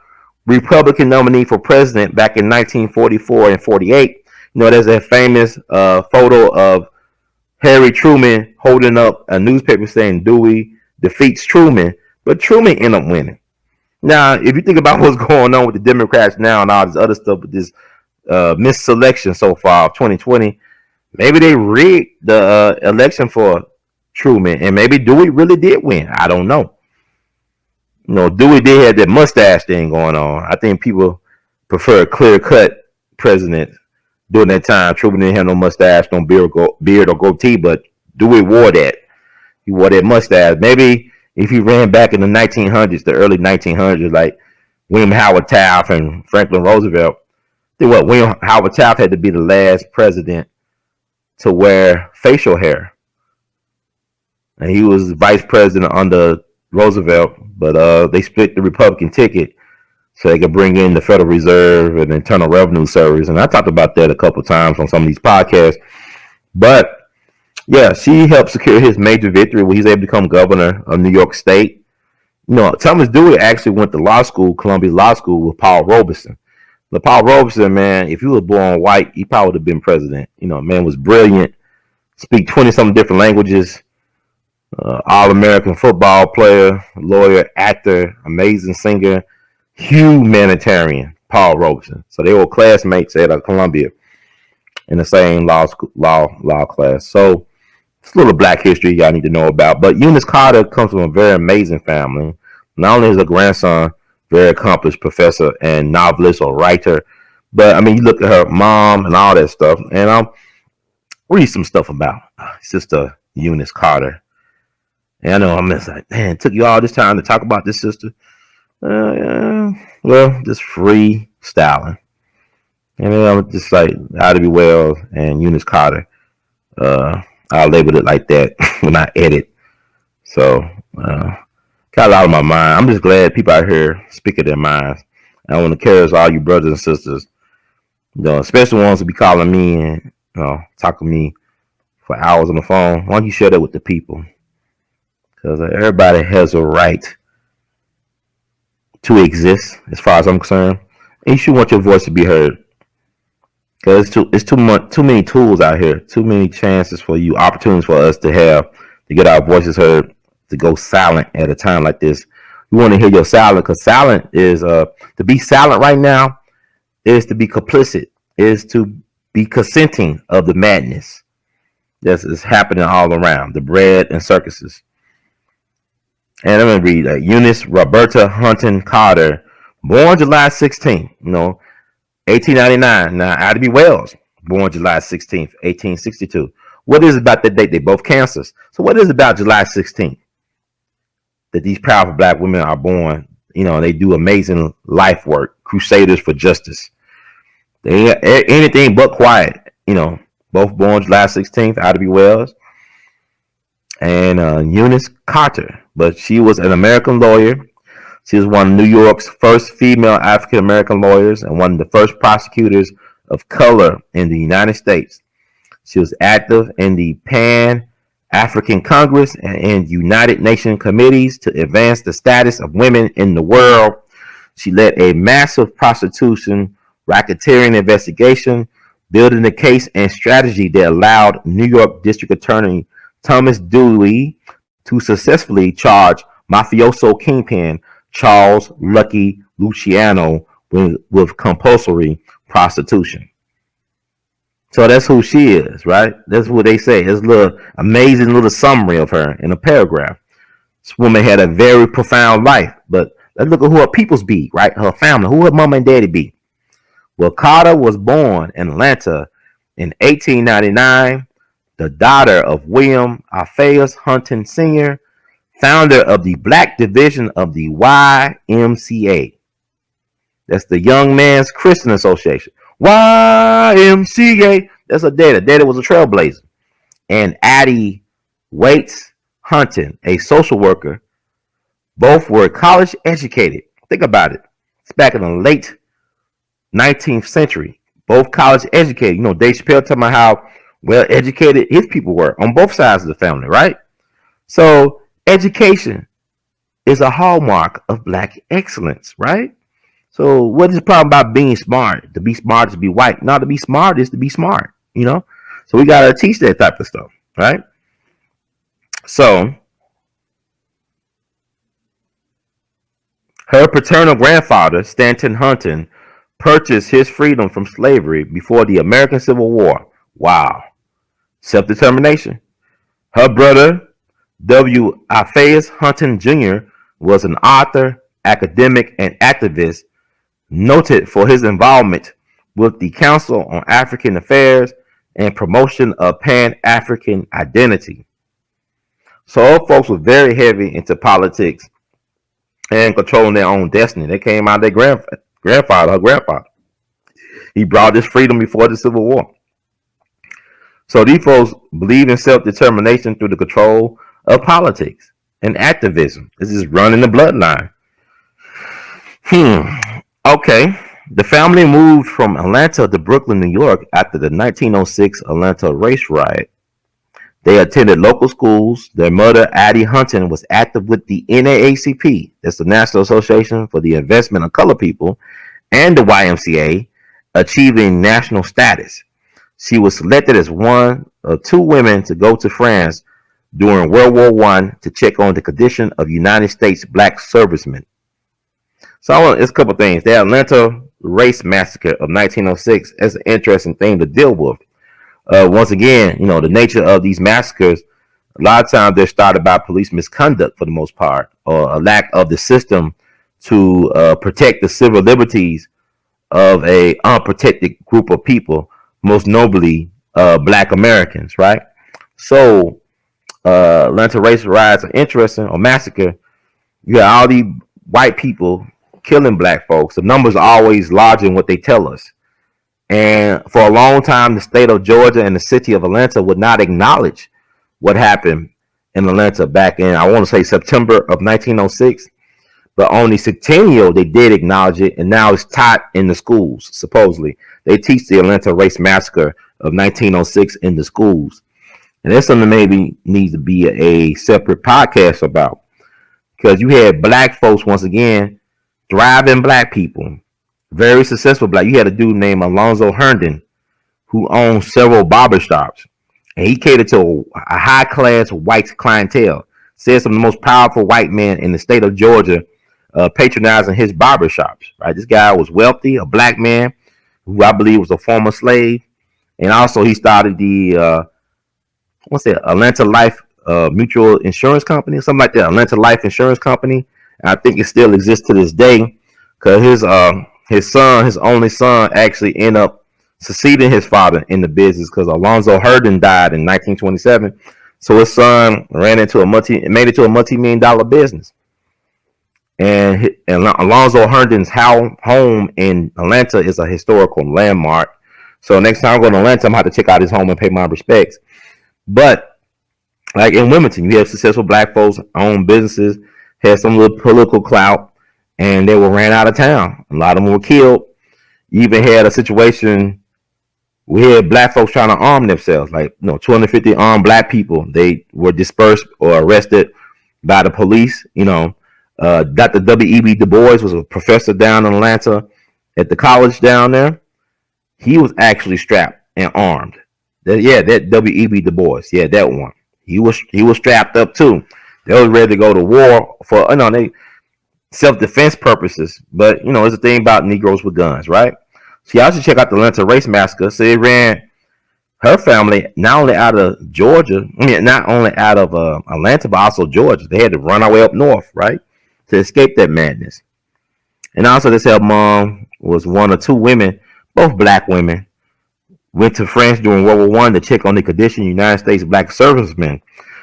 Republican nominee for president back in 1944 and 48. You know, there's a famous photo of Harry Truman holding up a newspaper saying Dewey defeats Truman, but Truman ended up winning. Now, if you think about what's going on with the Democrats now and all this other stuff with this misselection so far of 2020. Maybe they rigged the election for Truman, and maybe Dewey really did win. I don't know. Dewey did have that mustache thing going on. I think people prefer a clear cut president during that time. Truman didn't have no mustache, no beard or goatee, but Dewey wore that. He wore that mustache. Maybe if he ran back in the 1900s, the early 1900s, like William Howard Taft and Franklin Roosevelt, William Howard Taft had to be the last president to wear facial hair. And he was vice president under Roosevelt, but they split the Republican ticket so they could bring in the Federal Reserve and Internal Revenue Service. And I talked about that a couple of times on some of these podcasts. But yeah, she helped secure his major victory when he's able to become governor of New York State. Thomas Dewey actually went to law school, Columbia Law School, with Paul Robeson. But Paul Robeson, man, if he was born white, he probably would have been president. Man was brilliant, speak 20-something different languages, all-American football player, lawyer, actor, amazing singer, humanitarian, Paul Robeson. So they were classmates at Columbia in the same law class. So it's a little black history y'all need to know about. But Eunice Carter comes from a very amazing family. Not only is her grandson very accomplished professor and novelist or writer, but you look at her mom and all that stuff, and I'll read some stuff about Sister Eunice Carter. And I know I'm just like, man, it took you all this time to talk about this sister. Well, just freestyling. And then I'm just like, Ida Wells and Eunice Carter. I'll label it like that when I edit. So, got a lot on my mind. I'm just glad people out here speak of their minds. I want to encourage all you brothers and sisters, especially ones who be calling me and talking to me for hours on the phone. Why don't you share that with the people? Because everybody has a right to exist, as far as I'm concerned. And you should want your voice to be heard. Because it's too many tools out here, too many chances for you, opportunities for us to have to get our voices heard, to go silent at a time like this. You want to hear your silent, because silent is to be silent right now is to be complicit, is to be consenting of the madness that is happening all around, the bread and circuses. And I'm going to read Eunice Roberta Hunton Carter, born July 16th, 1899. Now, Ida Wells, born July 16th, 1862. What is it about that date? They both cancers. So what is it about July 16th that these powerful black women are born? They do amazing life work, crusaders for justice. They ain't anything but quiet. Both born July 16th, Ida Wells and Eunice Carter. But she was an American lawyer. She was one of New York's first female African-American lawyers and one of the first prosecutors of color in the United States. She was active in the Pan-African Congress and in United Nations committees to advance the status of women in the world. She led a massive prostitution racketeering investigation, building a case and strategy that allowed New York District Attorney Thomas Dewey to successfully charge mafioso kingpin Charles Lucky Luciano with compulsory prostitution. So that's who she is, right? That's what they say. There's a little amazing little summary of her in a paragraph. This woman had a very profound life, but let's look at who her peoples be, right? Her family, who her mama and daddy be. Well, Carter was born in Atlanta in 1899, the daughter of William Alphaeus Hunton Sr., founder of the Black division of the YMCA. That's the Young Men's Christian Association. YMCA. That's a data. Data was a trailblazer. And Addie Waits Hunton, a social worker. Both were college educated. Think about it. It's back in the late 19th century. Both college educated. Dave Chappelle talking about how well educated his people were on both sides of the family, right? So education is a hallmark of black excellence, right? So what is the problem about being smart? To be smart is to be white. Not to be smart is to be smart, So we got to teach that type of stuff, right? So her paternal grandfather, Stanton Hunton, purchased his freedom from slavery before the American Civil War. Wow. Self-determination. Her brother, W. Alphaeus Hunton Jr., was an author, academic, and activist noted for his involvement with the Council on African Affairs and promotion of Pan-African identity. So all folks were very heavy into politics and controlling their own destiny. They came out of their grandfather, her grandfather. He brought this freedom before the Civil War. So these folks believe in self-determination through the control of politics and activism. This is running the bloodline. Okay. The family moved from Atlanta to Brooklyn, New York after the 1906 Atlanta race riot. They attended local schools. Their mother, Addie Hunton, was active with the NAACP, that's the National Association for the Advancement of Colored People, and the YMCA, achieving national status. She was selected as one of two women to go to France during World War I to check on the condition of United States black servicemen. So it's a couple things. The Atlanta race massacre of 1906 is an interesting thing to deal with. Once again, the nature of these massacres, a lot of times they're started by police misconduct for the most part, or a lack of the system to protect the civil liberties of a unprotected group of people, most notably black Americans, right? So Atlanta race riots are interesting, or massacre. You got all these white people killing black folks. The numbers are always larger than what they tell us. And for a long time, the state of Georgia and the city of Atlanta would not acknowledge what happened in Atlanta back in, I want to say, September of 1906. But on the centennial, they did acknowledge it, and now it's taught in the schools, supposedly. They teach the Atlanta race massacre of 1906 in the schools. And that's something maybe needs to be a separate podcast about. Because you had black folks, once again, thriving black people, very successful black. You had a dude named Alonzo Herndon who owned several barbershops, and he catered to a high-class white clientele. Said some of the most powerful white men in the state of Georgia patronizing his barbershops. Right, this guy was wealthy, a black man who I believe was a former slave, and also he started the Atlanta Life Mutual Insurance Company, something like that. Atlanta Life Insurance Company. And I think it still exists to this day, because his only son, actually ended up succeeding his father in the business, because Alonzo Herndon died in 1927. So his son made it to a multi-million dollar business. And Alonzo Herndon's home in Atlanta is a historical landmark. So next time I go to Atlanta, I'm going to have to check out his home and pay my respects. But like in Wilmington, you have successful black folks own businesses, had some little political clout, and they were ran out of town. A lot of them were killed. You even had a situation, we had black folks trying to arm themselves, 250 armed black people. They were dispersed or arrested by the police. Dr. W.E.B. Du Bois was a professor down in Atlanta at the college down there. He was actually strapped and armed. That W.E.B. Du Bois, that one. He was strapped up too. They was ready to go to war for self-defense purposes. But it's a thing about Negroes with guns, right? So y'all should check out the Atlanta race massacre. So it ran her family not only out of Georgia, not only out of Atlanta, but also Georgia. They had to run our way up north, right, to escape that madness. And also, this her mom was one or two women, both black women, went to France during World War I to check on the condition of United States black servicemen.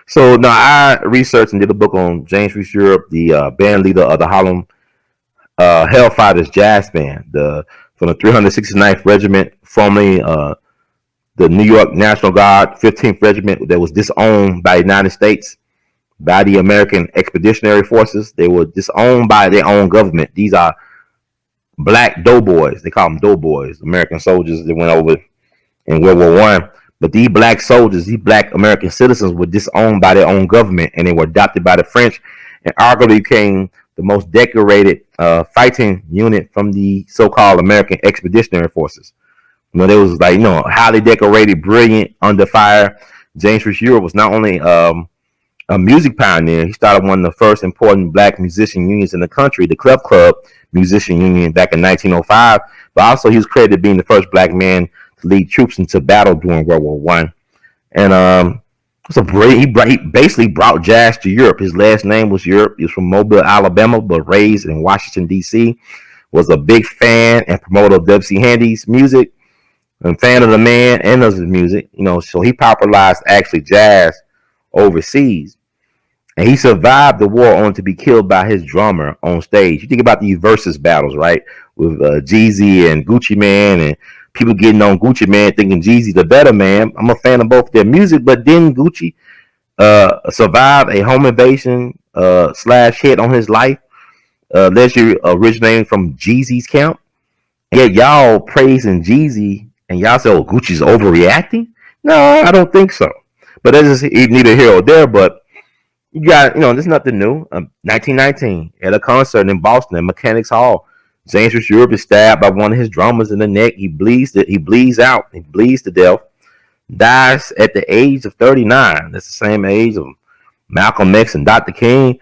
So now I researched and did a book on James Reese Europe, the band leader of the Harlem Hellfighters Jazz Band, from the 369th Regiment, formerly the New York National Guard 15th Regiment, that was disowned by the United States, by the American Expeditionary Forces. They were disowned by their own government. These are black doughboys. They call them doughboys, American soldiers that went over in World War I. But these black soldiers, these black American citizens, were disowned by their own government, and they were adopted by the French, and arguably became the most decorated fighting unit from the so-called American Expeditionary Forces. They was highly decorated, brilliant, under fire. James Reese Europe was not only a music pioneer. He started one of the first important black musician unions in the country, the Clef Club Musician Union, back in 1905. But also, he was credited being the first black man to lead troops into battle during World War One. And he basically brought jazz to Europe. His last name was Europe. He was from Mobile, Alabama, but raised in Washington, D.C. Was a big fan and promoter of W.C. Handy's music, and fan of the man and of his music. So he popularized actually jazz overseas. And he survived the war only to be killed by his drummer on stage. You think about these versus battles, right? With Jeezy and Gucci Mane, and people getting on Gucci Mane thinking Jeezy's the better man. I'm a fan of both their music, but didn't Gucci survive a home invasion slash hit on his life, allegedly originating from Jeezy's camp? And yet y'all praising Jeezy and y'all say, oh, Gucci's overreacting? No, I don't think so. But that's just neither here or there. But you got, there's nothing new. 1919, at a concert in Boston at Mechanics Hall, James Rich Europe is stabbed by one of his drummers in the neck. He bleeds to death. Dies at the age of 39. That's the same age of Malcolm X and Dr. King,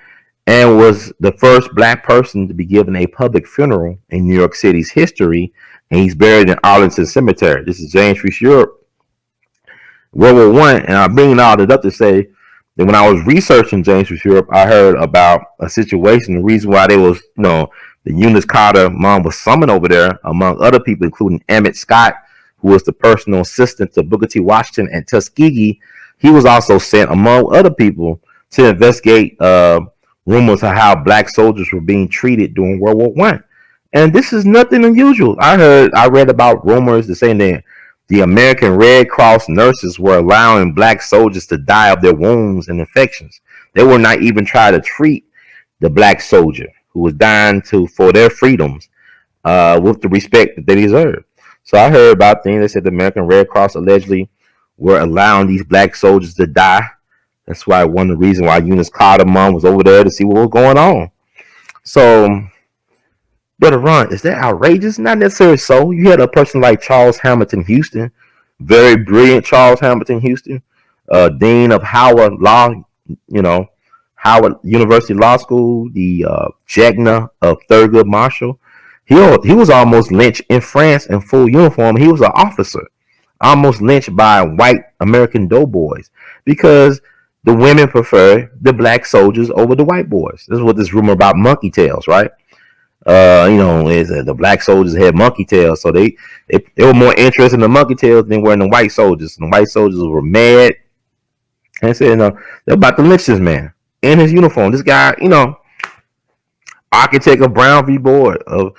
and was the first black person to be given a public funeral in New York City's history. And he's buried in Arlington Cemetery. This is James Rich Europe. World War One, and I'm bringing all that up to say that when I was researching James Rich Europe, I heard about a situation. The reason why they was, the Eunice Carter mom was summoned over there, among other people, including Emmett Scott, who was the personal assistant to Booker T. Washington and Tuskegee. He was also sent, among other people, to investigate rumors of how black soldiers were being treated during World War One. And this is nothing unusual. I read about rumors that saying that the American Red Cross nurses were allowing black soldiers to die of their wounds and infections. They were not even trying to treat the black soldier who was dying for their freedoms with the respect that they deserve. So I heard about things that said the American Red Cross allegedly were allowing these black soldiers to die. That's why one of the reasons why Eunice Carter mom was over there to see what was going on. So better run. Is that outrageous? Not necessarily so. You had a person like Charles Hamilton Houston, very brilliant Charles Hamilton Houston, dean of Howard Law, Howard University Law School, the Jegna of Thurgood Marshall. He was almost lynched in France in full uniform. He was an officer, almost lynched by white American doughboys because the women prefer the black soldiers over the white boys. This is what this rumor about monkey tails, right? Is the black soldiers had monkey tails, so they were more interested in the monkey tails than were in the white soldiers. And the white soldiers were mad and said, they're about to lynch this man in his uniform. This guy, architect of Brown v. Board, of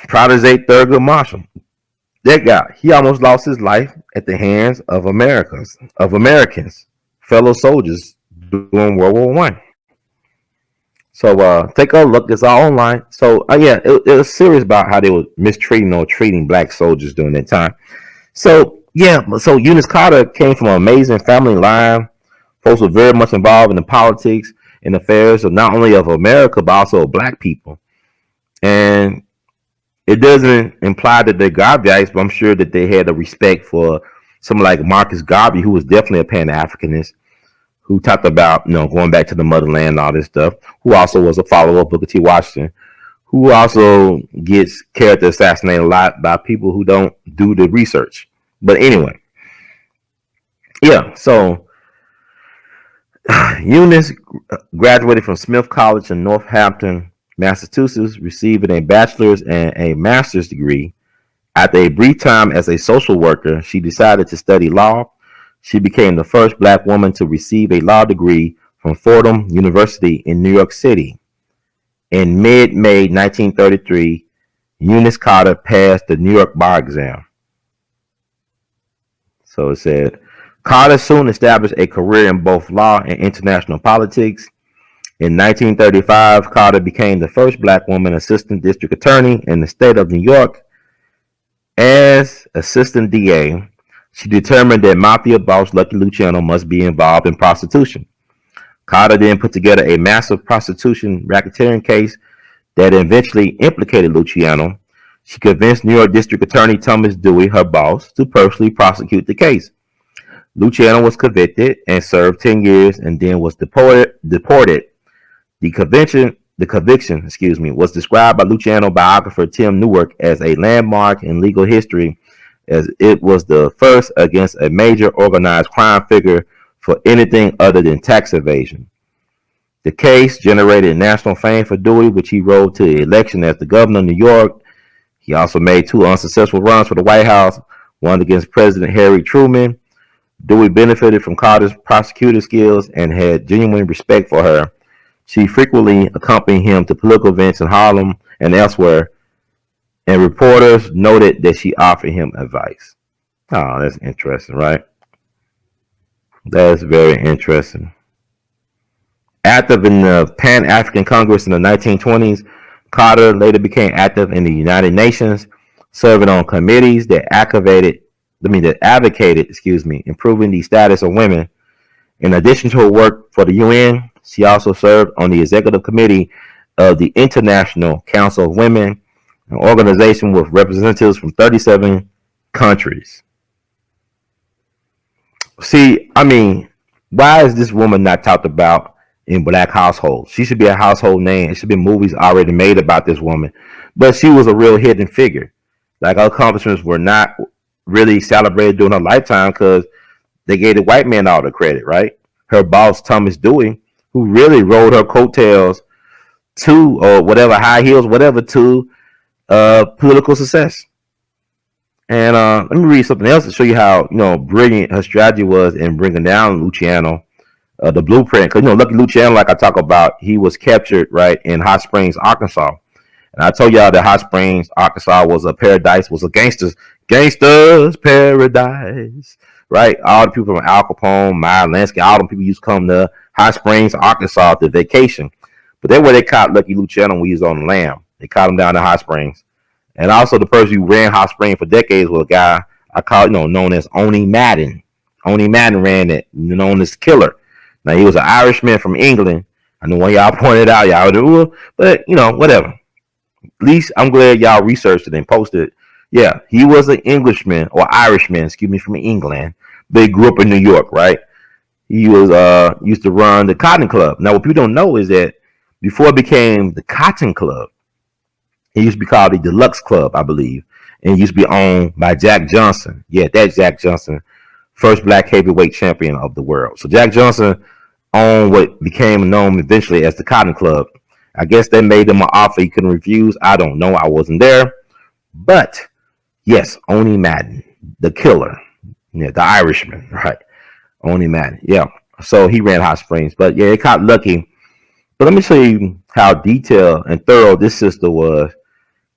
protege Thurgood Marshall. That guy, he almost lost his life at the hands of Americans, fellow soldiers during World War One. So take a look. It's all online. So it was serious about how they were mistreating or treating black soldiers during that time. So Eunice Carter came from an amazing family line. Folks were very much involved in the politics and affairs of not only of America but also of black people. And it doesn't imply that they're Garveyites, but I'm sure that they had a respect for someone like Marcus Garvey, who was definitely a Pan-Africanist, who talked about, going back to the motherland and all this stuff, who also was a follower of Booker T. Washington, who also gets character assassinated a lot by people who don't do the research. But anyway, so Eunice graduated from Smith College in Northampton, Massachusetts, receiving a bachelor's and a master's degree. After a brief time as a social worker, she decided to study law. She became the first black woman to receive a law degree from Fordham University in New York City. In mid-May 1933, Eunice Carter passed the New York bar exam. So it said, Carter soon established a career in both law and international politics. In 1935, Carter became the first black woman assistant district attorney in the state of New York. As assistant DA, she determined that mafia boss Lucky Luciano must be involved in prostitution. Carter then put together a massive prostitution racketeering case that eventually implicated Luciano. She convinced New York District Attorney Thomas Dewey, her boss, to personally prosecute the case. Luciano was convicted and served 10 years and then was deported. The conviction, was described by Luciano biographer Tim Newark as a landmark in legal history, as it was the first against a major organized crime figure for anything other than tax evasion. The case generated national fame for Dewey, which he rode to the election as the governor of New York. He also made two unsuccessful runs for the White House, one against President Harry Truman. Dewey benefited from Carter's prosecutor skills and had genuine respect for her. She frequently accompanied him to political events in Harlem and elsewhere, and reporters noted that she offered him advice. Oh, that's interesting, right? That's very interesting. Active in the Pan-African Congress in the 1920s, Carter later became active in the United Nations, serving on committees that advocated, improving the status of women. In addition to her work for the UN, she also served on the executive committee of the International Council of Women, an organization with representatives from 37 countries. See, why is this woman not talked about in black households? She should be a household name. There should be movies already made about this woman. But she was a real hidden figure. Like, her accomplishments were not really celebrated during her lifetime because they gave the white man all the credit, right? Her boss, Thomas Dewey, who really rode her coattails to, or whatever, high heels, whatever, to political success. And let me read something else to show you how brilliant her strategy was in bringing down Luciano, the blueprint. Because Lucky Luciano, like I talk about, he was captured right in Hot Springs, Arkansas. And I told y'all that Hot Springs, Arkansas was a paradise, was a gangsters paradise, right? All the people from Al Capone, Meyer Lansky, all them people used to come to Hot Springs, Arkansas to vacation. But that's where they caught Lucky Luciano when he was on the lam. They caught him down in Hot Springs. And also the person who ran Hot Springs for decades was a guy I call known as Oni Madden. Oni Madden ran it, known as Killer. Now, he was an Irishman from England. I know when y'all pointed out, y'all do, but whatever. At least I'm glad y'all researched it and posted it. Yeah, he was an Englishman or Irishman, from England. But he grew up in New York, right? He was used to run the Cotton Club. Now, what people don't know is that before it became the Cotton Club, it used to be called the Deluxe Club, I believe. And it used to be owned by Jack Johnson. Yeah, that's Jack Johnson, first black heavyweight champion of the world. So Jack Johnson owned what became known eventually as the Cotton Club. I guess they made him an offer he couldn't refuse. I don't know. I wasn't there. But, yes, Oni Madden, the Killer. Yeah, the Irishman, right? Oni Madden, yeah. So he ran Hot Springs. But, yeah, it caught Lucky. But let me show you how detailed and thorough this sister was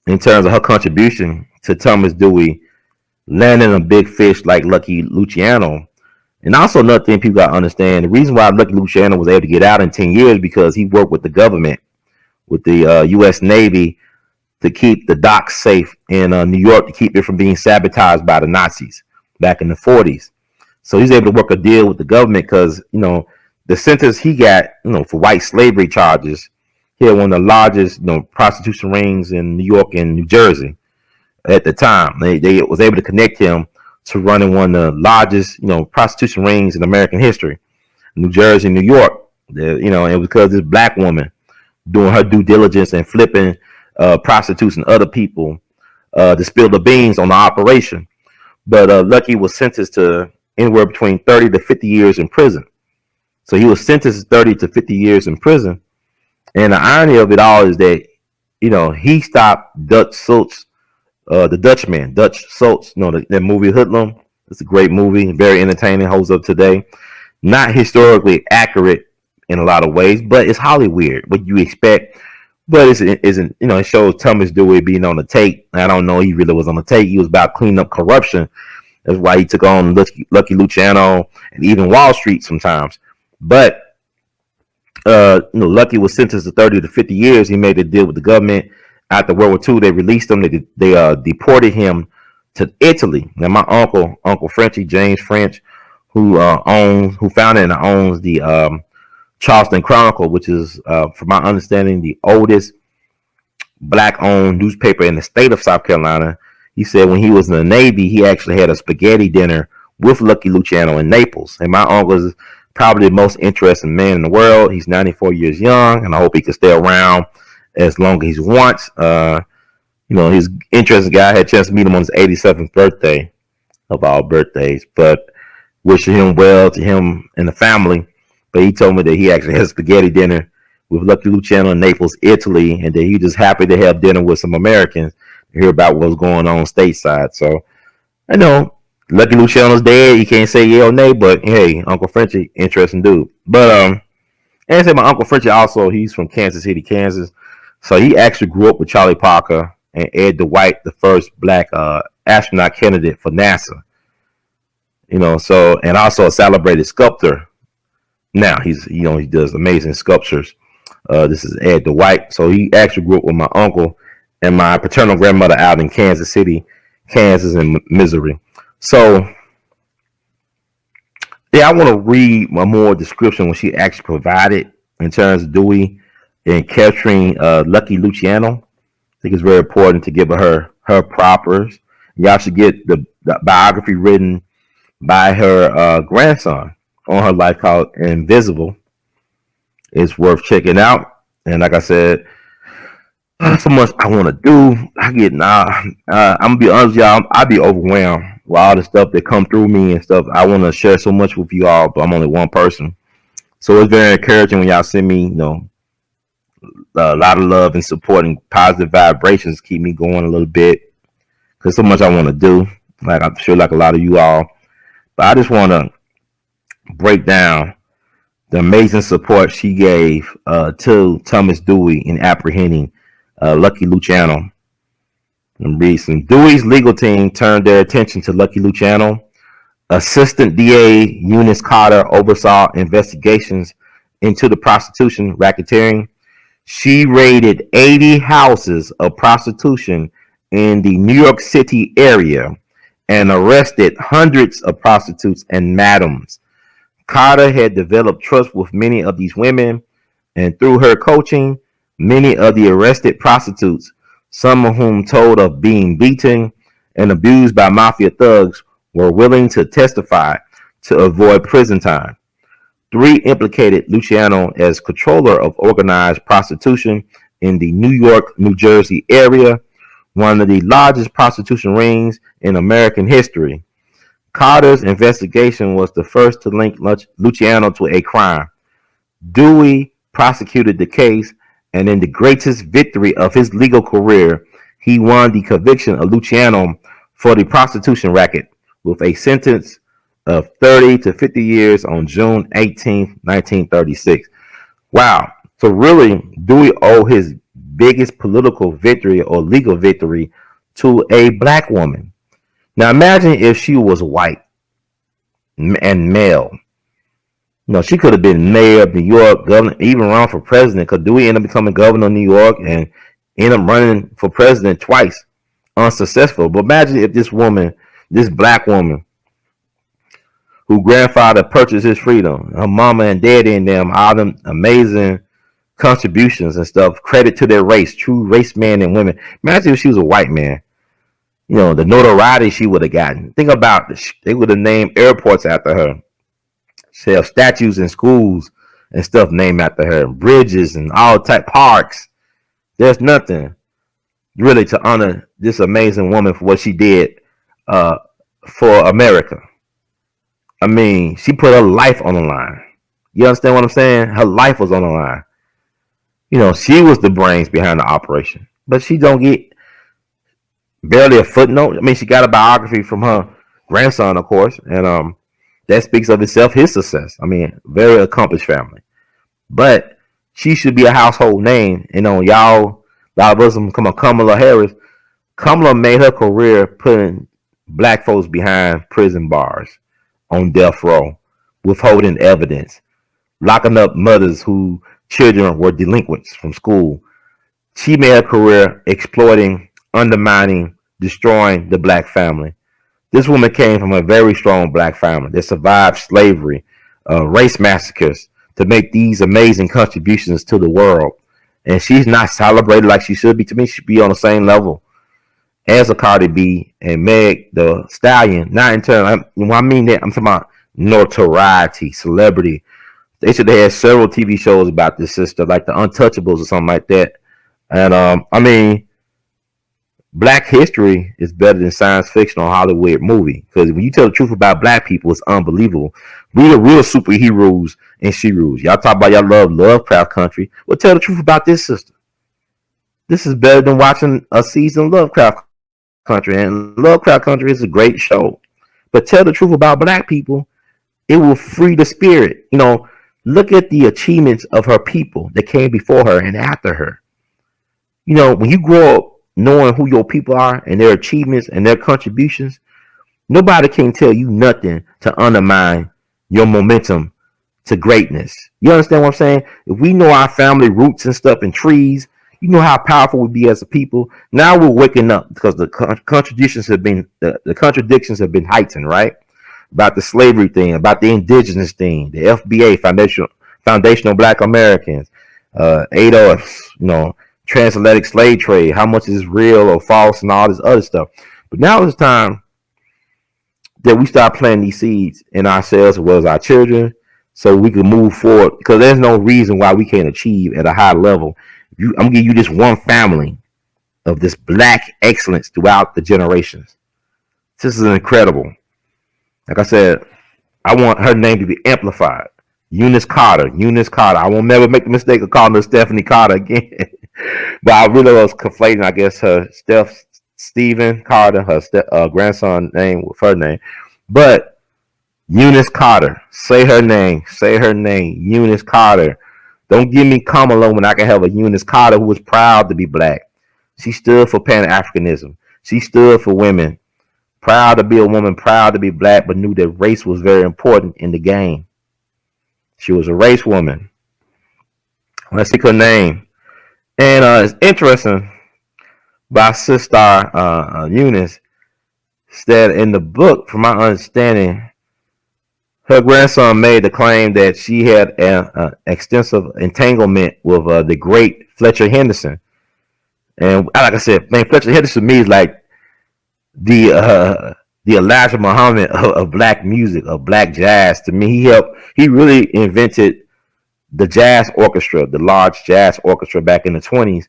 in terms of her contribution to Thomas Dewey landing a big fish like Lucky Luciano. And also another thing people got to understand, the reason why Lucky Luciano was able to get out in 10 years because he worked with the government, with the U.S. Navy, to keep the docks safe in New York, to keep it from being sabotaged by the Nazis back in the 40s. So he's able to work a deal with the government because, the sentence he got, for white slavery charges, he had one of the largest, prostitution rings in New York and New Jersey at the time. They was able to connect him to running one of the largest, prostitution rings in American history, New Jersey, New York. And it was because this black woman doing her due diligence and flipping prostitutes and other people to spill the beans on the operation. But Lucky was sentenced to anywhere between 30 to 50 years in prison. So he was sentenced to 30 to 50 years in prison. And the irony of it all is that, he stopped Dutch Schultz, the Dutchman, Dutch Schultz, that movie Hoodlum. It's a great movie, very entertaining, holds up today. Not historically accurate in a lot of ways, but it's Hollywood, what you expect. But it isn't, it shows Thomas Dewey being on the take. I don't know he really was on the take. He was about cleaning up corruption. That's why he took on Lucky Luciano and even Wall Street sometimes. But Lucky was sentenced to 30 to 50 years. He made a deal with the government. After World War II, they released him. They deported him to Italy. Now, my Uncle Frenchie, James French, who founded and owns the Charleston Chronicle, which is, from my understanding, the oldest black-owned newspaper in the state of South Carolina. He said when he was in the Navy, he actually had a spaghetti dinner with Lucky Luciano in Naples. And my uncle is probably the most interesting man in the world. He's 94 years young, and I hope he can stay around as long as he wants. He's an interesting guy. I had a chance to meet him on his 87th birthday of all birthdays, but wishing him well, to him and the family. But he told me that he actually has spaghetti dinner with Lucky Luciano in Naples, Italy, and that he just happy to have dinner with some Americans to hear about what's going on stateside. So I know Lucky Luciano's dead. You can't say yeah or nay, but hey, Uncle Frenchie, interesting dude. But and I say my Uncle Frenchie also, he's from Kansas City, Kansas. So he actually grew up with Charlie Parker and Ed Dwight, the first black astronaut candidate for NASA. So, and also a celebrated sculptor. Now he does amazing sculptures. This is Ed Dwight. So he actually grew up with my uncle and my paternal grandmother out in Kansas City, Kansas, and Missouri. So yeah, I want to read my more description what she actually provided in terms of Dewey and capturing Lucky Luciano. I think it's very important to give her propers. Y'all should get the biography written by her grandson on her life called Invisible. It's worth checking out. And like I said, so much I want to do. I'm gonna be honest with y'all, I'd be overwhelmed with all the stuff that come through me and stuff. I want to share so much with you all, but I'm only one person. So it's very encouraging when y'all send me, a lot of love and support and positive vibrations keep me going a little bit. Because so much I want to do. Like I'm sure like a lot of you all. But I just want to break down the amazing support she gave to Thomas Dewey in apprehending Lucky Luciano. And read some. Dewey's legal team turned their attention to Lucky Luciano. Assistant DA Eunice Carter oversaw investigations into the prostitution racketeering. She raided 80 houses of prostitution in the New York City area and arrested hundreds of prostitutes and madams. Carter had developed trust with many of these women, and through her coaching, many of the arrested prostitutes, some of whom told of being beaten and abused by mafia thugs, were willing to testify to avoid prison time. 3 implicated Luciano as controller of organized prostitution in the New York, New Jersey area, one of the largest prostitution rings in American history. Carter's investigation was the first to link Luciano to a crime. Dewey prosecuted the case, and in the greatest victory of his legal career, he won the conviction of Luciano for the prostitution racket with a sentence of 30 to 50 years on June 18, 1936. Wow. So really, Dewey owed his biggest political victory or legal victory to a black woman. Now imagine if she was white and male. She could have been mayor of New York, governor, even run for president, because Dewey ended up becoming governor of New York and ended up running for president twice, unsuccessful. But imagine if this woman, this black woman, who grandfather purchased his freedom, her mama and daddy and them, all them amazing contributions and stuff, credit to their race, true race men and women. Imagine if she was a white man. The notoriety she would have gotten. Think about this. They would have named airports after her. She have statues in schools and stuff named after her, bridges and all type parks. There's nothing really to honor this amazing woman for what she did for America. I mean, she put her life on the line. You understand what I'm saying? Her life was on the line. She was the brains behind the operation, but she don't get barely a footnote. I mean, she got a biography from her grandson, of course, and that speaks of itself, his success. I mean, very accomplished family. But she should be a household name. Y'all, a lot of us come on Kamala Harris. Kamala made her career putting black folks behind prison bars on death row, withholding evidence, locking up mothers whose children were delinquents from school. She made her career exploiting, undermining, destroying the black family. This woman came from a very strong black family that survived slavery, race massacres, to make these amazing contributions to the world. And she's not celebrated like she should be. To me, she should be on the same level as a Cardi B and Meg the Stallion. Not in turn. When I mean that, I'm talking about notoriety, celebrity. They should have had several TV shows about this sister, like The Untouchables or something like that. And I mean, Black history is better than science fiction or Hollywood movie, because when you tell the truth about Black people, it's unbelievable. We the real superheroes and sheroes. Y'all talk about y'all love Lovecraft Country. Well, tell the truth about this sister. This is better than watching a season of Lovecraft Country, and Lovecraft Country is a great show. But tell the truth about Black people, it will free the spirit. Look at the achievements of her people that came before her and after her. When you grow up knowing who your people are and their achievements and their contributions, nobody can tell you nothing to undermine your momentum to greatness. You understand what I'm saying? If we know our family roots and stuff and trees, you know how powerful we be as a people. Now we're waking up because the contradictions have been heightened, right? About the slavery thing, about the indigenous thing, the FBA, Foundational Black Americans, A.L.L, transatlantic slave trade, how much is real or false, and all this other stuff. But now it's time that we start planting these seeds in ourselves as well as our children, so we can move forward. Because there's no reason why we can't achieve at a high level. I'm gonna give you this one family of this Black excellence throughout the generations. This is incredible. Like I said, I want her name to be amplified. Eunice Carter. I won't never make the mistake of calling her Stephanie Carter again. But I really was conflating, I guess, her Stephen Carter, her grandson name with her name. But Eunice Carter. Say her name. Eunice Carter. Don't give me Kamala when I can have a Eunice Carter who was proud to be Black. She stood for Pan-Africanism. She stood for women. Proud to be a woman, proud to be Black, but knew that race was very important in the game. She was a race woman. Let's see her name. And it's interesting by Sister Eunice that in the book, from my understanding, her grandson made the claim that she had an extensive entanglement with the great Fletcher Henderson. And like I said, man, Fletcher Henderson to me is like the Elijah Muhammad of Black music, of Black jazz. To me, he really invented the jazz orchestra, the large jazz orchestra back in the 20s.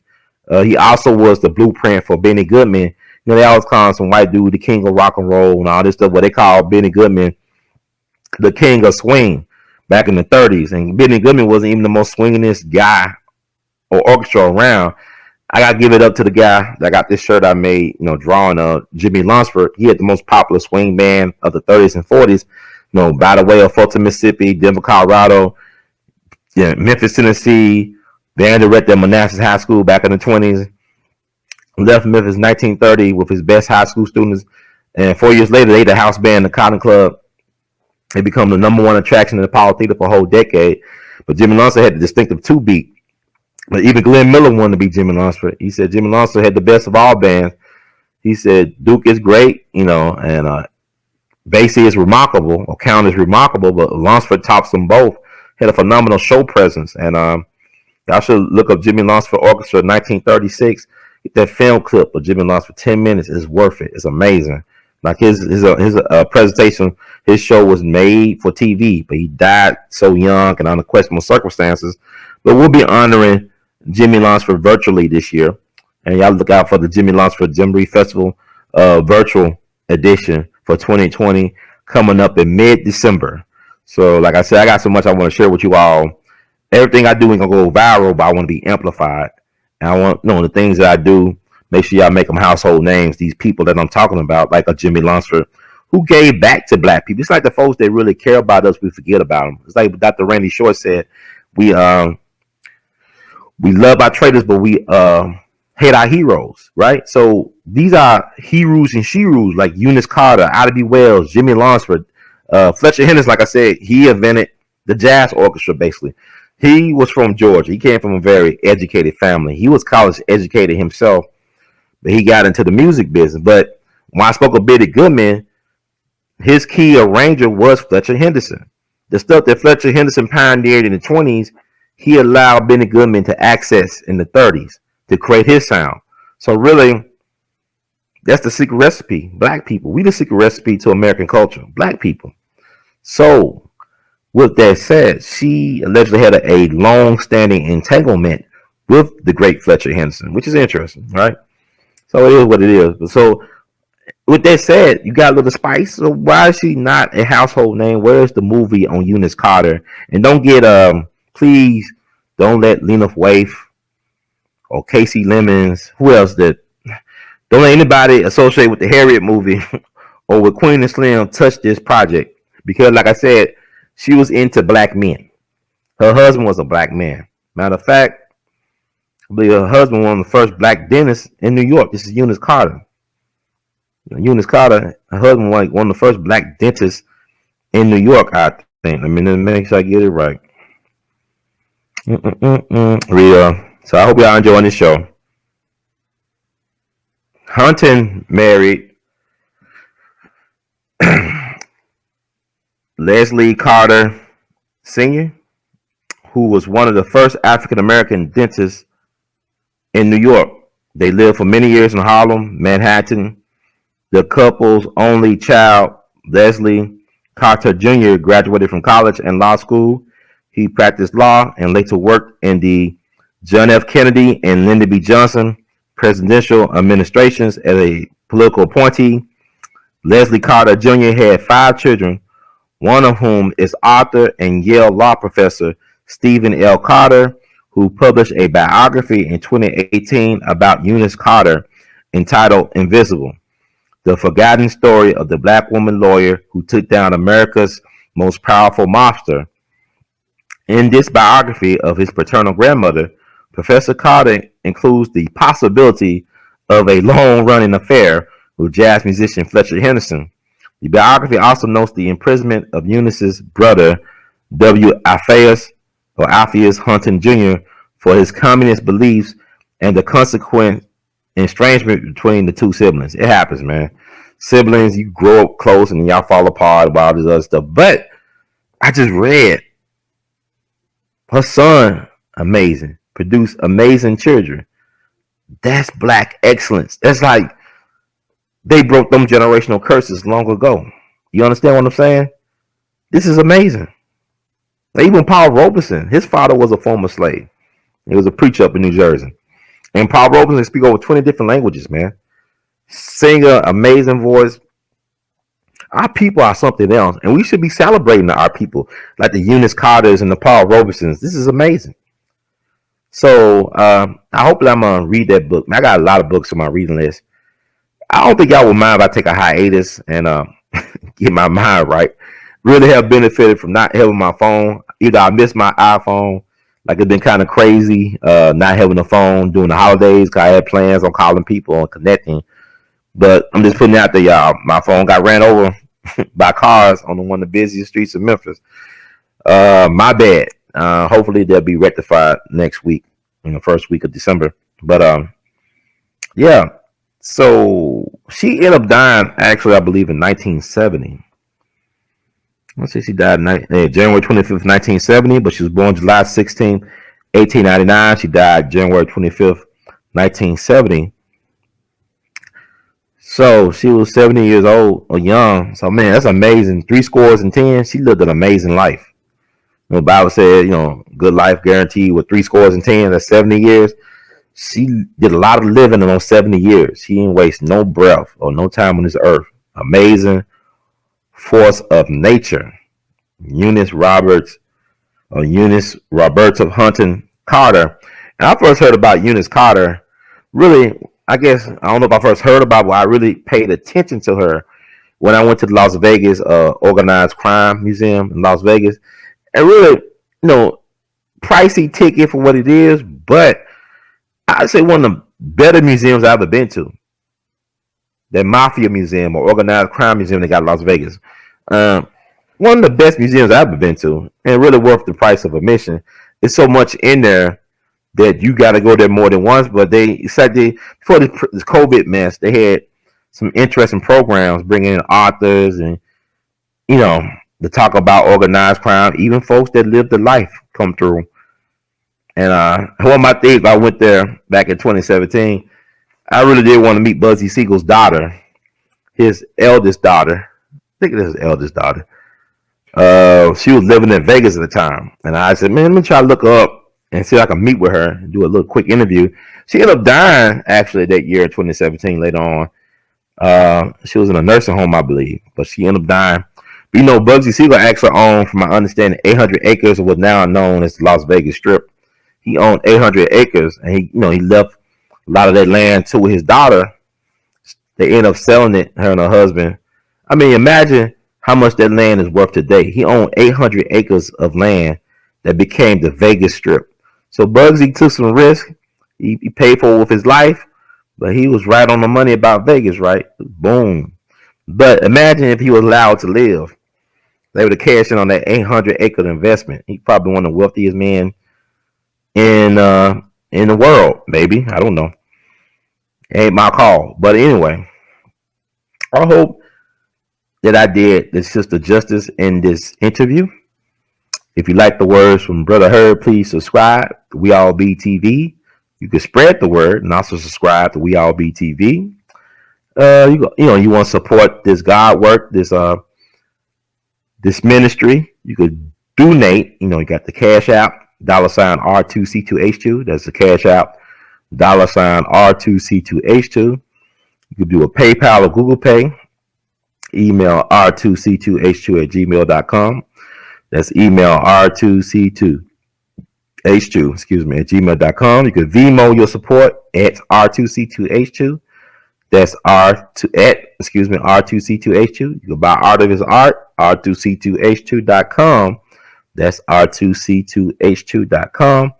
He also was the blueprint for Benny Goodman. They always call him some white dude the king of rock and roll and all this stuff, but they call Benny Goodman the king of swing back in the 30s. And Benny Goodman wasn't even the most swingingest guy or orchestra around. I gotta give it up to the guy that got this shirt I made, drawing Jimmy Lunsford. He had the most popular swing band of the 30s and 40s. By the way of Fulton, Mississippi, Denver, Colorado, Memphis, Tennessee, band director at Manassas High School back in the 20s. Left Memphis 1930 with his best high school students, and 4 years later, they had the house band, the Cotton Club. They become the number one attraction in the Apollo Theater for a whole decade. But Jimmy Lunsford had the distinctive two beat. But even Glenn Miller wanted to be Jimmy Lunsford. He said Jimmy Lunsford had the best of all bands. He said Duke is great, and Basie is remarkable, or Count is remarkable, but Lunsford tops them both. Had a phenomenal show presence, and y'all should look up Jimmy Lunsford Orchestra 1936. Get that film clip of Jimmy Lunsford, 10 minutes is worth it. It's amazing. Like his presentation, his show was made for TV, but he died so young and under questionable circumstances. But we'll be honoring Jimmy Lunsford virtually this year, and y'all look out for the Jimmy Lunsford Jamboree Festival virtual edition for 2020 coming up in mid-December. So, like I said, I got so much I want to share with you all. Everything I do ain't gonna go viral, but I want to be amplified. And I want the things that I do. Make sure y'all make them household names. These people that I'm talking about, like a Jimmy Lunsford, who gave back to Black people. It's like the folks that really care about us, we forget about them. It's like Dr. Randy Short said, we love our traitors, but we hate our heroes, right? So these are heroes and sheroes like Eunice Carter, Ida B. Wells, Jimmy Lunsford, Fletcher Henderson. Like I said, he invented the jazz orchestra. Basically, he was from Georgia. He came from a very educated family. He was college educated himself, but he got into the music business. But when I spoke of Benny Goodman, his key arranger was Fletcher Henderson. The stuff that Fletcher Henderson pioneered in the 20s, he allowed Benny Goodman to access in the 30s to create his sound. So really, That's the secret recipe. Black people. We the secret recipe to American culture. Black people. So, with that said, she allegedly had a long-standing entanglement with the great Fletcher Henderson, which is interesting, right? So it is what it is. But so, with that said, you got a little spice. So why is she not a household name? Where's the movie on Eunice Carter? And don't get please don't let Lena Waithe or Casey Lemons, who else did? Don't let anybody associated with the Harriet movie or with Queen and Slim touch this project because, like I said, she was into black men. Her husband was a black man. Matter of fact, I believe her husband was one of the first black dentists in New York. This is Eunice Carter. Eunice Carter, her husband was one of the first black dentists in New York, I think. I mean, let me make sure I get it right. Real. So I hope y'all enjoying this show. Hunton married Leslie Carter Sr., who was one of the first African American dentists in New York. They lived for many years in Harlem, Manhattan. The couple's only child, Leslie Carter Jr., graduated from college and law school. He practiced law and later worked in the John F. Kennedy and Lyndon B. Johnson presidential administrations as a political appointee. Leslie Carter Jr. had 5 children, one of whom is author and Yale law professor Stephen L. Carter, who published a biography in 2018 about Eunice Carter entitled Invisible, the forgotten story of the black woman lawyer who took down America's most powerful mobster. In this biography of his paternal grandmother, Professor Carter includes the possibility of a long-running affair with jazz musician Fletcher Henderson. The biography also notes the imprisonment of Eunice's brother, W. Alpheus Hunton Jr., for his communist beliefs and the consequent estrangement between the two siblings. It happens, man. Siblings, you grow up close and then y'all fall apart about all this other stuff. But I just read her son, amazing, produced amazing children. That's black excellence. That's like they broke them generational curses long ago. You understand what I'm saying? This is amazing. Even Paul Robeson, his father was a former slave. He was a preacher up in New Jersey. And Paul Robeson speaks over 20 different languages, man. Singer, amazing voice. Our people are something else, and we should be celebrating our people, like the Eunice Carters and the Paul Robesons. This is amazing. So I hope that I'm gonna read that book. I got a lot of books on my reading list. I don't think y'all would mind if I take a hiatus and get my mind right. Really have benefited from not having my phone. Either I missed my iPhone, like it's been kind of crazy, not having a phone during the holidays because I had plans on calling people and connecting. But I'm just putting it out there, y'all. My phone got ran over by cars on one of the busiest streets of Memphis. My bad. Hopefully they'll be rectified next week, in the first week of December. But yeah. So she ended up dying, actually, I believe, in 1970. Let's see, she died January 25th, 1970, but she was born July 16th, 1899. She died January 25th, 1970. So she was 70 years old or young. So, man, that's amazing. 70. She lived an amazing life. The Bible said, good life guaranteed with 70. That's 70 years. She did a lot of living in those 70 years. She didn't waste no breath or no time on this earth. Amazing force of nature. Eunice Roberts of Hunton Carter. And I first heard about Eunice Carter, really, I guess, I don't know if I first heard about, but I really paid attention to her when I went to the Las Vegas Organized Crime Museum in Las Vegas. And really, pricey ticket for what it is, but I'd say one of the better museums I've ever been to. That Mafia Museum or Organized Crime Museum they got in Las Vegas. One of the best museums I've ever been to, and really worth the price of admission. There's so much in there that you got to go there more than once. But before this COVID mess, they had some interesting programs bringing in authors and, to talk about organized crime. Even folks that lived the life come through. And one of my things, I went there back in 2017. I really did want to meet Bugsy Siegel's daughter, his eldest daughter. I think it is his eldest daughter. She was living in Vegas at the time, and I said, "Man, let me try to look her up and see if I can meet with her and do a little quick interview." She ended up dying actually that year, 2017. Later on, she was in a nursing home, I believe, but she ended up dying. But, Bugsy Siegel actually owned, from my understanding, 800 acres of what's now known as the Las Vegas Strip. He owned 800 acres, and he left a lot of that land to his daughter. They ended up selling it, her and her husband. I mean, imagine how much that land is worth today. He owned 800 acres of land that became the Vegas Strip. So Bugsy took some risk. He paid for it with his life, but he was right on the money about Vegas, right? Boom. But imagine if he was allowed to live. They would have cashed in on that 800-acre investment. He's probably one of the wealthiest men in the world, maybe. I don't know. Ain't my call. But anyway, I hope that I did the sister justice in this interview. If you like the words from Brother Herb, please subscribe to We All Be TV. You can spread the word and also subscribe to We All Be TV. You want to support this God work, this ministry. You could donate. You got the Cash App, $R2C2H2. That's the Cash App, $R2C2H2. You could do a PayPal or Google Pay. Email r2c2h2@gmail.com. That's email r2c2h2, @gmail.com. You can Venmo your support at r2c2h2. That's r2c2h2. You can buy artivist art, r2c2h2.com. That's r2c2h2.com.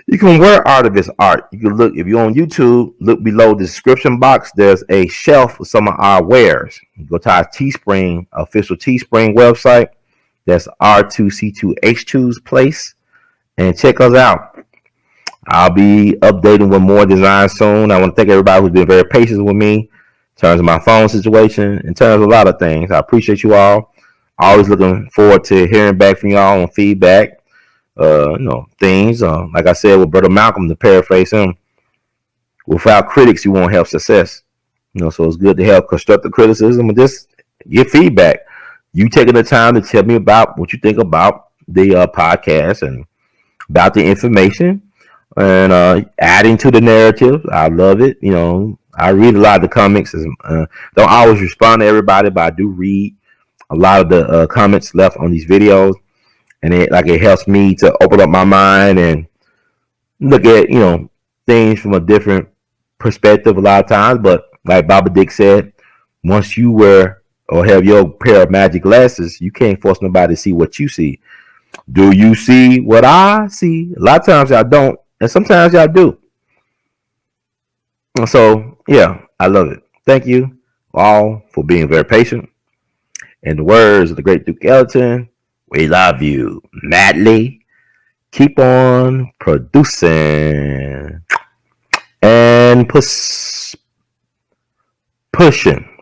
You can wear artivist art. You can look, if you're on YouTube, look below the description box. There's a shelf of some of our wares. You go to our Teespring, official Teespring website. That's R2C2H2's place. And check us out. I'll be updating with more designs soon. I want to thank everybody who's been very patient with me in terms of my phone situation, in terms of a lot of things. I appreciate you all. Always looking forward to hearing back from y'all on feedback. Things like I said with Brother Malcolm, to paraphrase him, without critics you won't have success. So it's good to have constructive criticism and just give feedback. You taking the time to tell me about what you think about the podcast and about the information and adding to the narrative. I love it. I read a lot of the comments. Don't always respond to everybody, but I do read a lot of the comments left on these videos. And it helps me to open up my mind and look at, things from a different perspective a lot of times. But like Baba Dick said, once you wear or have your pair of magic glasses, you can't force nobody to see what you see. Do you see what I see? A lot of times y'all don't, and sometimes y'all do. So, yeah, I love it. Thank you all for being very patient. In the words of the great Duke Ellington, we love you madly. Keep on producing and pushing.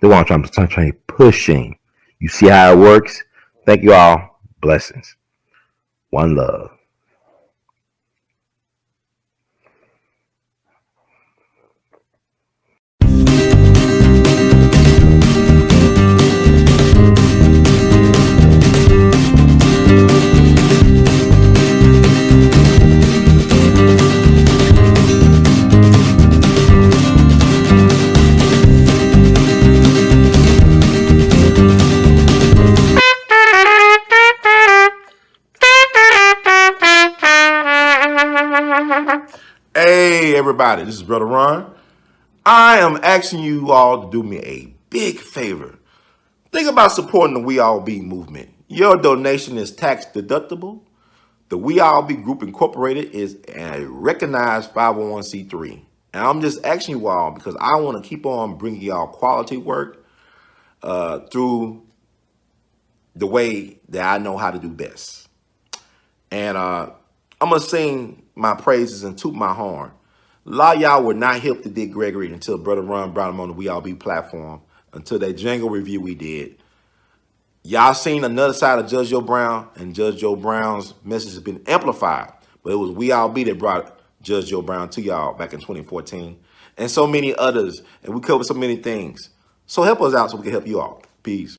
The one I'm trying to pushing. You see how it works? Thank you all. Blessings. One love. Hey everybody, this is Brother Ron. I am asking you all to do me a big favor. Think about supporting the We All Be movement. Your donation is tax deductible. The We All Be Group Incorporated is a recognized 501c3. And I'm just asking you all because I want to keep on bringing y'all quality work through the way that I know how to do best. And I'm going to sing my praises and toot my horn. A lot of y'all were not hip to Dick Gregory until Brother Ron brought him on the We All Be platform, until that jingle review we did. Y'all seen another side of Judge Joe Brown, and Judge Joe Brown's message has been amplified. But it was We All Be that brought Judge Joe Brown to y'all back in 2014. and so many others. And we cover so many things. So help us out so we can help you all. Peace.